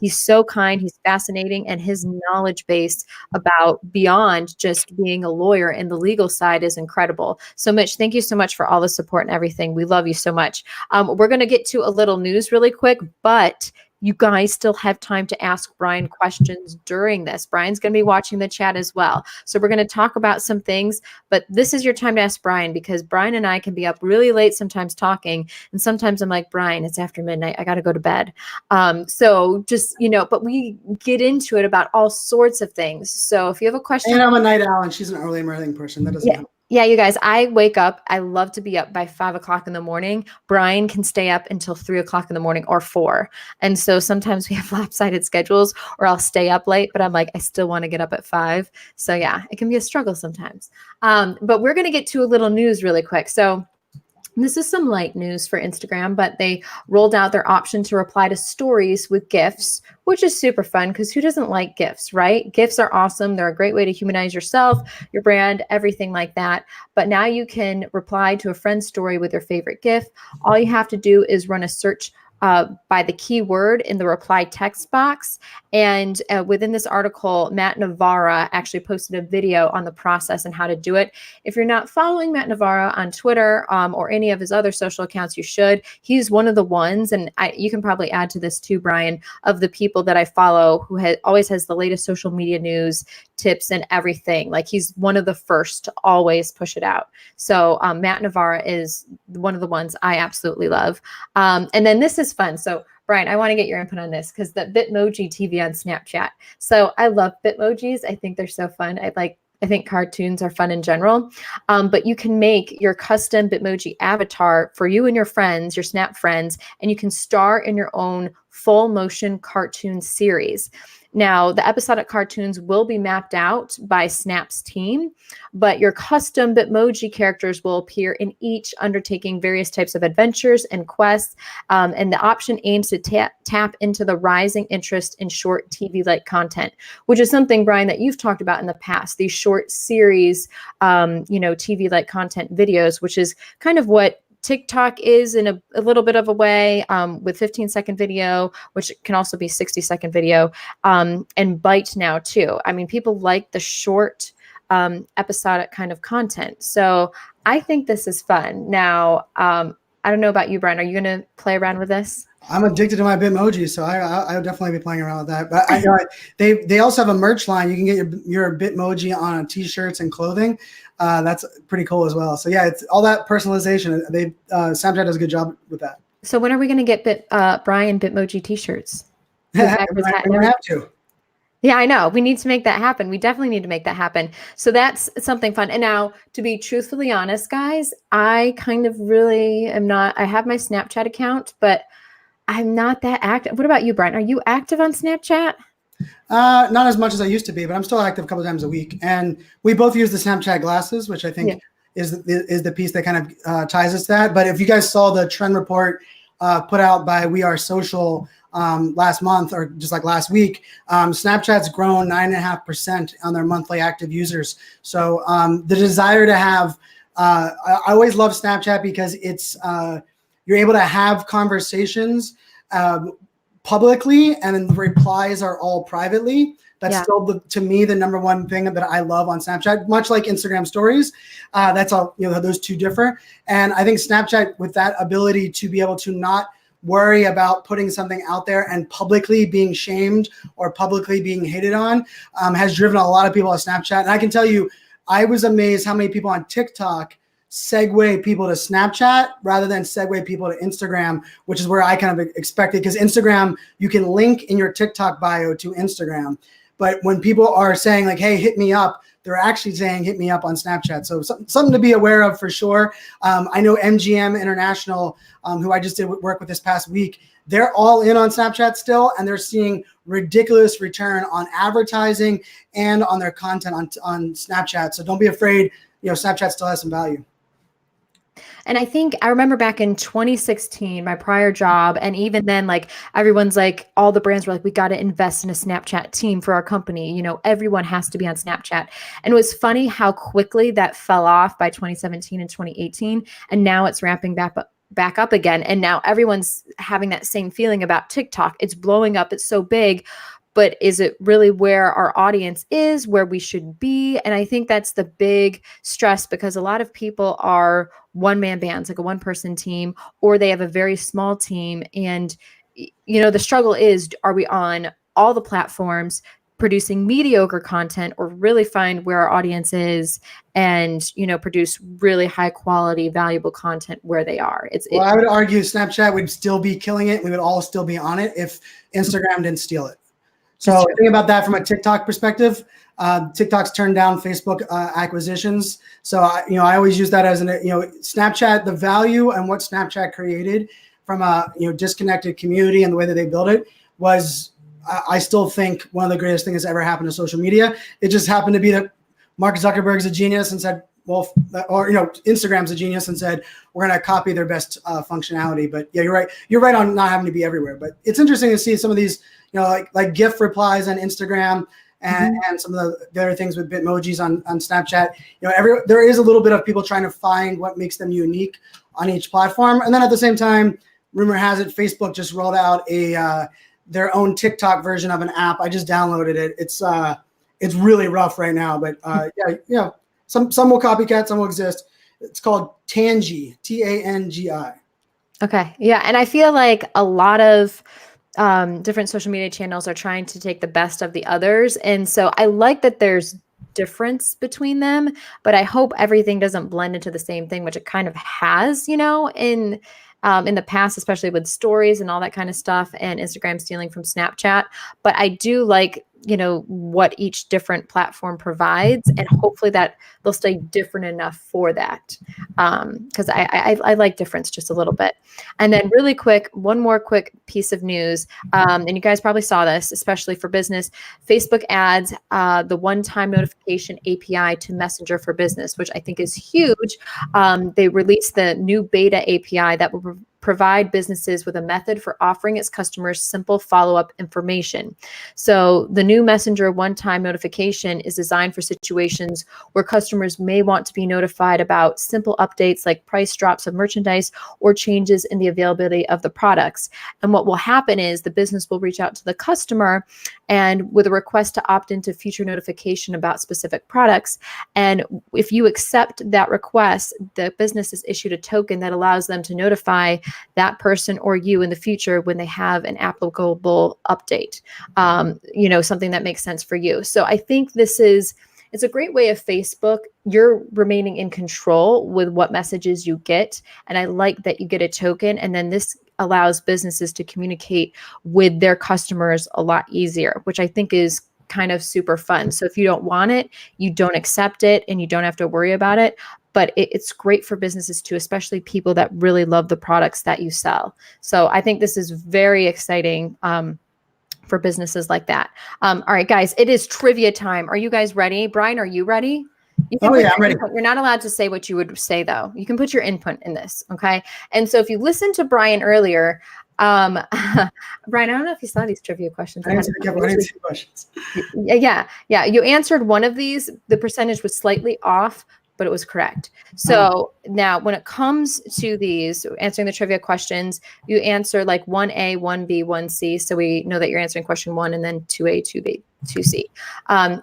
He's so kind, he's fascinating, and his knowledge base about beyond just being a lawyer and the legal side is incredible. So Mitch, thank you so much for all the support and everything. We love you so much. We're going to get to a little news really quick, but you guys still have time to ask Brian questions during this. Brian's going to be watching the chat as well. So we're going to talk about some things, but this is your time to ask Brian, because Brian and I can be up really late sometimes talking. And sometimes I'm like, Brian, it's after midnight. I got to go to bed. So just, but we get into it about all sorts of things. So if you have a question. And I'm a night owl and she's an early morning person. That doesn't help. Yeah, you guys, I wake up. I love to be up by 5 o'clock in the morning. Brian can stay up until 3 o'clock in the morning or 4. And so sometimes we have lopsided schedules, or I'll stay up late, but I'm like, I still want to get up at 5. So yeah, it can be a struggle sometimes. But we're going to get to a little news really quick. So this is some light news for Instagram, but they rolled out their option to reply to stories with GIFs, which is super fun because who doesn't like GIFs, right? GIFs are awesome. They're a great way to humanize yourself, your brand, everything like that. But now you can reply to a friend's story with your favorite GIF. All you have to do is run a search by the keyword in the reply text box. And within this article, Matt Navarra actually posted a video on the process and how to do it. If you're not following Matt Navarra on Twitter or any of his other social accounts, you should. He's one of the ones, and you can probably add to this too, Brian, of the people that I follow who always has the latest social media news, tips, and everything. Like, he's one of the first to always push it out. So Matt Navarra is one of the ones I absolutely love. And then this is fun. So Brian, I want to get your input on this because the Bitmoji TV on Snapchat. So I love Bitmojis. I think they're so fun. I think cartoons are fun in general, but you can make your custom Bitmoji avatar for you and your friends, your Snap friends, and you can star in your own full motion cartoon series. Now, the episodic cartoons will be mapped out by Snap's team, but your custom Bitmoji characters will appear in each, undertaking various types of adventures and quests. And the option aims to tap into the rising interest in short TV-like content, which is something, Brian, that you've talked about in the past, these short series, TV-like content videos, which is kind of what TikTok is in a little bit of a way, with 15-second video, which can also be 60-second video, and Byte now too. I mean, people like the short, episodic kind of content. So I think this is fun. Now, I don't know about you, Brian. Are you going to play around with this? I'm addicted to my Bitmoji, so I'll definitely be playing around with that. But I know they also have a merch line. You can get your Bitmoji on T-shirts and clothing. That's pretty cool as well. So yeah, it's all that personalization. Snapchat does a good job with that. So when are we going to get Brian Bitmoji T-shirts? We're gonna have to. Yeah, I know. We need to make that happen. We definitely need to make that happen. So that's something fun. And now, to be truthfully honest, guys, I kind of really am not. I have my Snapchat account, but I'm not that active. What about you, Brian? Are you active on Snapchat? Not as much as I used to be, but I'm still active a couple of times a week. And we both use the Snapchat glasses, which I think is the piece that kind of ties us to that. But if you guys saw the trend report put out by We Are Social last month, or just like last week, Snapchat's grown 9.5% on their monthly active users. So the desire to have, I always love Snapchat because it's you're able to have conversations publicly, and then the replies are all privately. That's still, to me, the number one thing that I love on Snapchat, much like Instagram stories. That's all, those two differ. And I think Snapchat, with that ability to be able to not worry about putting something out there and publicly being shamed or publicly being hated on, has driven a lot of people to Snapchat. And I can tell you, I was amazed how many people on TikTok segue people to Snapchat rather than segue people to Instagram, which is where I kind of expected, because Instagram, you can link in your TikTok bio to Instagram. But when people are saying like, hey, hit me up, they're actually saying hit me up on Snapchat. So something to be aware of for sure. I know MGM International, who I just did work with this past week, they're all in on Snapchat still, and they're seeing ridiculous return on advertising and on their content on Snapchat. So don't be afraid. Snapchat still has some value. And I think I remember back in 2016, my prior job, and even then, like, everyone's like, all the brands were like, we got to invest in a Snapchat team for our company. Everyone has to be on Snapchat. And it was funny how quickly that fell off by 2017 and 2018. And now it's ramping back back up again. And now everyone's having that same feeling about TikTok. It's blowing up. It's so big. But is it really where our audience is, where we should be? And I think that's the big stress, because a lot of people are one-man bands, like a one-person team, or they have a very small team. And, the struggle is, are we on all the platforms producing mediocre content, or really find where our audience is and, produce really high quality, valuable content where they are? I would argue Snapchat would still be killing it. We would all still be on it if Instagram didn't steal it. So think about that from a TikTok perspective. TikTok's turned down Facebook acquisitions. So, I always use that as Snapchat, the value and what Snapchat created from a, disconnected community and the way that they built it was, I still think, one of the greatest things that's ever happened to social media. It just happened to be that Mark Zuckerberg's a genius and said, Instagram's a genius and said, we're going to copy their best functionality. But yeah, you're right. You're right on not having to be everywhere. But it's interesting to see some of these, like GIF replies on Instagram and some of the other things with Bitmojis on Snapchat. There is a little bit of people trying to find what makes them unique on each platform. And then at the same time, rumor has it, Facebook just rolled out their own TikTok version of an app. I just downloaded it. It's really rough right now, but some will copycat, some will exist. It's called Tangi, Tangi. Okay. Yeah. And I feel like a lot of different social media channels are trying to take the best of the others. And so I like that there's difference between them, but I hope everything doesn't blend into the same thing, which it kind of has, in the past, especially with stories and all that kind of stuff, and Instagram stealing from Snapchat. But I do like, what each different platform provides, and hopefully that they'll stay different enough for that. Because I like difference just a little bit. And then really quick, one more quick piece of news. And you guys probably saw this, especially for business. Facebook adds the one-time notification API to Messenger for Business, which I think is huge. They released the new beta API that will provide businesses with a method for offering its customers simple follow-up information. So the new Messenger one-time notification is designed for situations where customers may want to be notified about simple updates like price drops of merchandise or changes in the availability of the products. And what will happen is the business will reach out to the customer and with a request to opt into future notification about specific products. And if you accept that request, the business is issued a token that allows them to notify that person or you in the future when they have an applicable update, something that makes sense for you. So I think it's a great way of Facebook. You're remaining in control with what messages you get. And I like that you get a token. And then this allows businesses to communicate with their customers a lot easier, which I think is kind of super fun. So if you don't want it, you don't accept it, and you don't have to worry about it. But it's great for businesses too, especially people that really love the products that you sell. So I think this is very exciting for businesses like that. All right, guys, it is trivia time. Are you guys ready? Brian, are you ready? Oh yeah, I'm ready. You're not allowed to say what you would say though. You can put your input in this, okay? And so if you listened to Brian earlier, Brian, I don't know if you saw these trivia questions. I answered a couple of questions. Yeah. You answered one of these. The percentage was slightly off, but it was correct. So now when it comes to these, answering the trivia questions, you answer like 1A, 1B, 1C. So we know that you're answering question 1 and then 2A, 2B, 2C.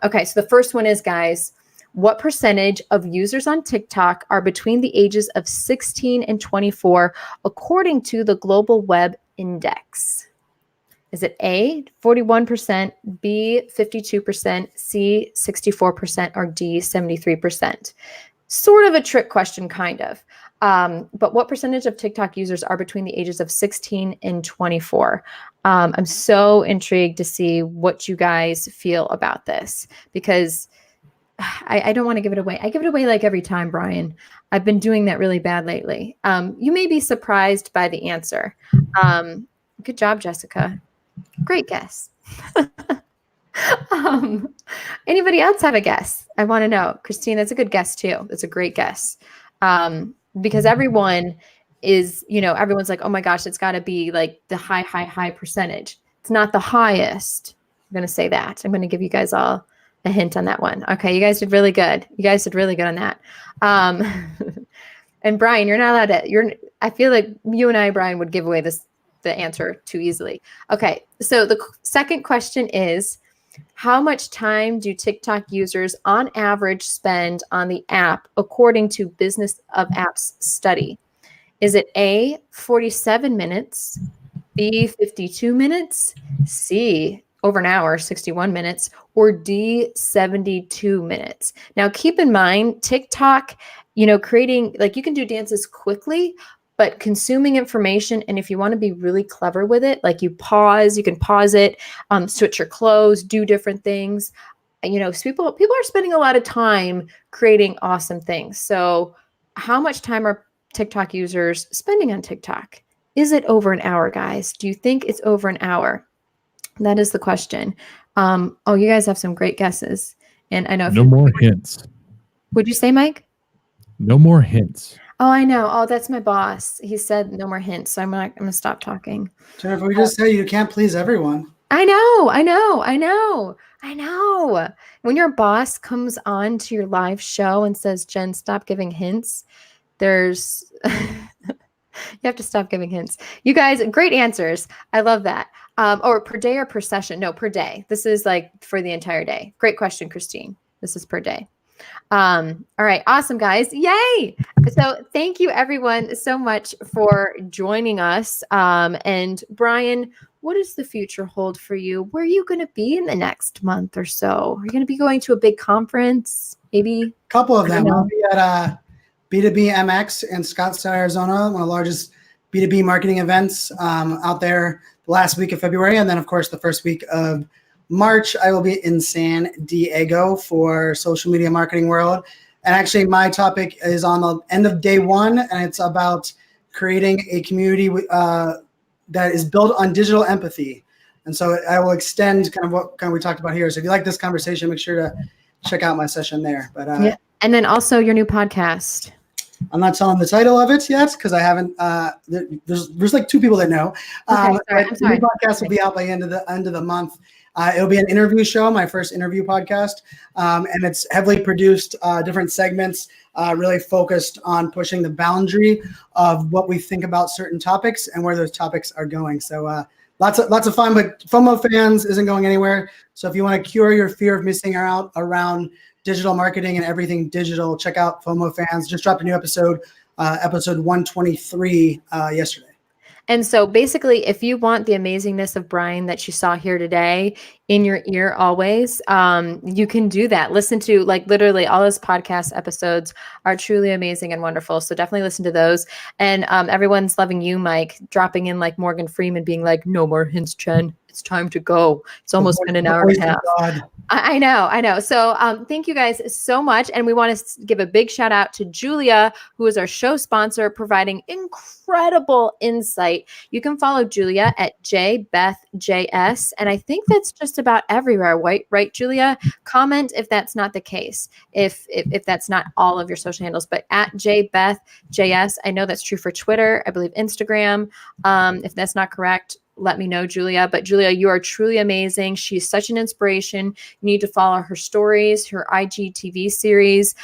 Okay, so the first one is, guys, what percentage of users on TikTok are between the ages of 16 and 24 according to the Global Web Index? Is it A, 41%, B, 52%, C, 64%, or D, 73%? Sort of a trick question, kind of. But what percentage of TikTok users are between the ages of 16 and 24? I'm so intrigued to see what you guys feel about this, because I don't want to give it away. I give it away like every time, Brian. I've been doing that really bad lately. You may be surprised by the answer. Good job, Jessica. Great guess. Anybody else have a guess? I want to know. Christine, that's a good guess too. That's a great guess. Because everyone is, everyone's like, oh my gosh, it's got to be like the high percentage. It's not the highest. I'm going to say that. I'm going to give you guys all a hint on that one. Okay, you guys did really good. You guys did really good on that. And Brian, you're not allowed to. I feel like you and I, Brian, would give away the answer too easily. Okay, so the second question is, how much time do TikTok users on average spend on the app according to Business of Apps study? Is it A, 47 minutes, B, 52 minutes, C, over an hour, 61 minutes, or D, 72 minutes? Now, keep in mind, TikTok, creating, like, you can do dances quickly, but consuming information, and if you want to be really clever with it, like you can pause it, switch your clothes, do different things. So people are spending a lot of time creating awesome things. So how much time are TikTok users spending on TikTok? Is it over an hour, guys? Do you think it's over an hour? That is the question. You guys have some great guesses. And I know No more hints. Would you say, Mike? No more hints. Oh, I know. Oh, that's my boss. He said no more hints. So I'm gonna stop talking. Jennifer, we just say you can't please everyone. I know. When your boss comes on to your live show and says, Jen, stop giving hints, there's you have to stop giving hints. You guys, great answers. I love that. Or per day or per session? No, per day. This is like for the entire day. Great question, Christine. This is per day. All right. Awesome, guys. Yay. So thank you everyone so much for joining us. And Brian, what does the future hold for you? Where are you going to be in the next month or so? Are you going to be going to a big conference? Maybe a couple of them. I'll be at B2B MX in Scottsdale, Arizona, one of the largest B2B marketing events out there the last week of February. And then, of course, the first week of March, I will be in San Diego for Social Media Marketing World. And actually, my topic is on the end of day one, and it's about creating a community that is built on digital empathy. And so I will extend kind of what we talked about here. So if you like this conversation, make sure to check out my session there. But yeah. And then also your new podcast. I'm not telling the title of it yet because I haven't. There's like two people that know. I'm sorry. The new podcast will be out by end of the month. It'll be an interview show, my first interview podcast, and it's heavily produced, different segments, really focused on pushing the boundary of what we think about certain topics and where those topics are going. So lots of fun, but FOMO fans isn't going anywhere. So if you want to cure your fear of missing out around digital marketing and everything digital, check out FOMO fans. Just dropped a new episode, episode 123 yesterday. And so basically, if you want the amazingness of Brian that you saw here today in your ear always, you can do that. Listen to, like, literally all his podcast episodes are truly amazing and wonderful. So definitely listen to those. And everyone's loving you, Mike, dropping in like Morgan Freeman being like, no more hints, Jen. It's time to go. It's almost been an hour and a half. I know. So thank you guys so much. And we want to give a big shout out to Julia, who is our show sponsor, providing incredible insight. You can follow Julia at JBethJS. And I think that's just about everywhere, right, Julia? Comment if that's not the case, if that's not all of your social handles, but at JBethJS. I know that's true for Twitter. I believe Instagram. If that's not correct, let me know, Julia. But Julia, you are truly amazing. She's such an inspiration. You need to follow her stories, her IGTV series.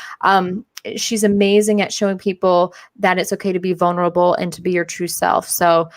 She's amazing at showing people that it's okay to be vulnerable and to be your true self. So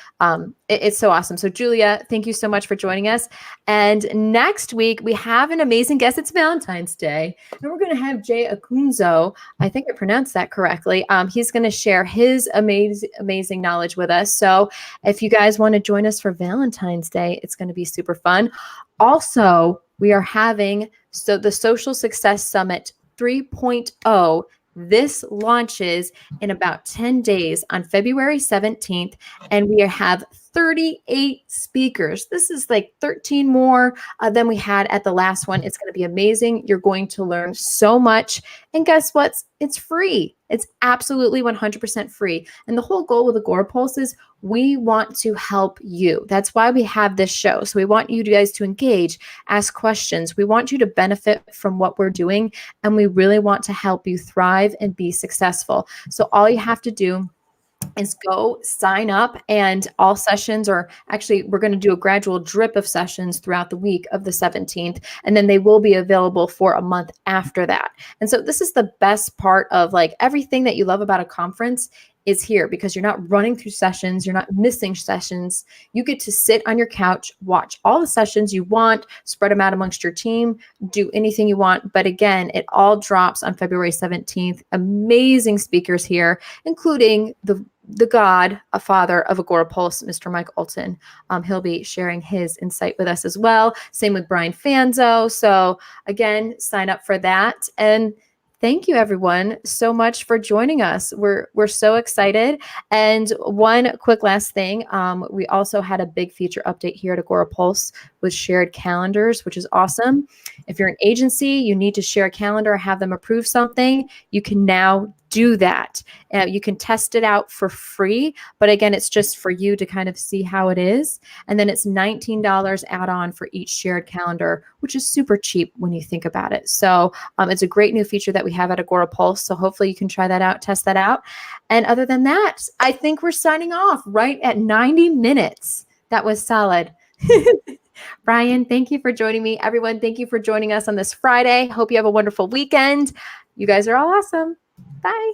it's so awesome. So Julia, thank you so much for joining us. And next week, we have an amazing guest. It's Valentine's Day. And we're going to have Jay Akunzo. I think I pronounced that correctly. He's going to share his amazing knowledge with us. So if you guys want to join us for Valentine's Day, it's going to be super fun. Also, we are having the Social Success Summit 3.0. This launches in about 10 days on February 17th, and we have 38 speakers. This is like 13 more than we had at the last one. It's going to be amazing. You're going to learn so much. And guess what? It's free. It's absolutely 100% free. And the whole goal with Agora Pulse is we want to help you. That's why we have this show. So we want you guys to engage, ask questions. We want you to benefit from what we're doing. And we really want to help you thrive and be successful. So all you have to do is go sign up, and all sessions, or actually we're going to do a gradual drip of sessions throughout the week of the 17th, and then they will be available for a month after that. And so this is the best part of, like, everything that you love about a conference is here, because you're not running through sessions. You're not missing sessions. You get to sit on your couch, watch all the sessions you want, spread them out amongst your team, do anything you want. But again, it all drops on February 17th. Amazing speakers here, including the God, a father of Agora Pulse, Mr. Mike Alton. He'll be sharing his insight with us as well. Same with Brian Fanzo. So again, sign up for that. And thank you, everyone, so much for joining us. We're so excited. And one quick last thing, we also had a big feature update here at Agora Pulse with shared calendars, which is awesome. If you're an agency, you need to share a calendar, have them approve something, you can now do that. You can test it out for free, but again, it's just for you to kind of see how it is. And then it's $19 add-on for each shared calendar, which is super cheap when you think about it. So it's a great new feature that we have at Agora Pulse. So hopefully you can try that out, test that out. And other than that, I think we're signing off right at 90 minutes. That was solid. Brian, thank you for joining me. Everyone, thank you for joining us on this Friday. Hope you have a wonderful weekend. You guys are all awesome. Bye.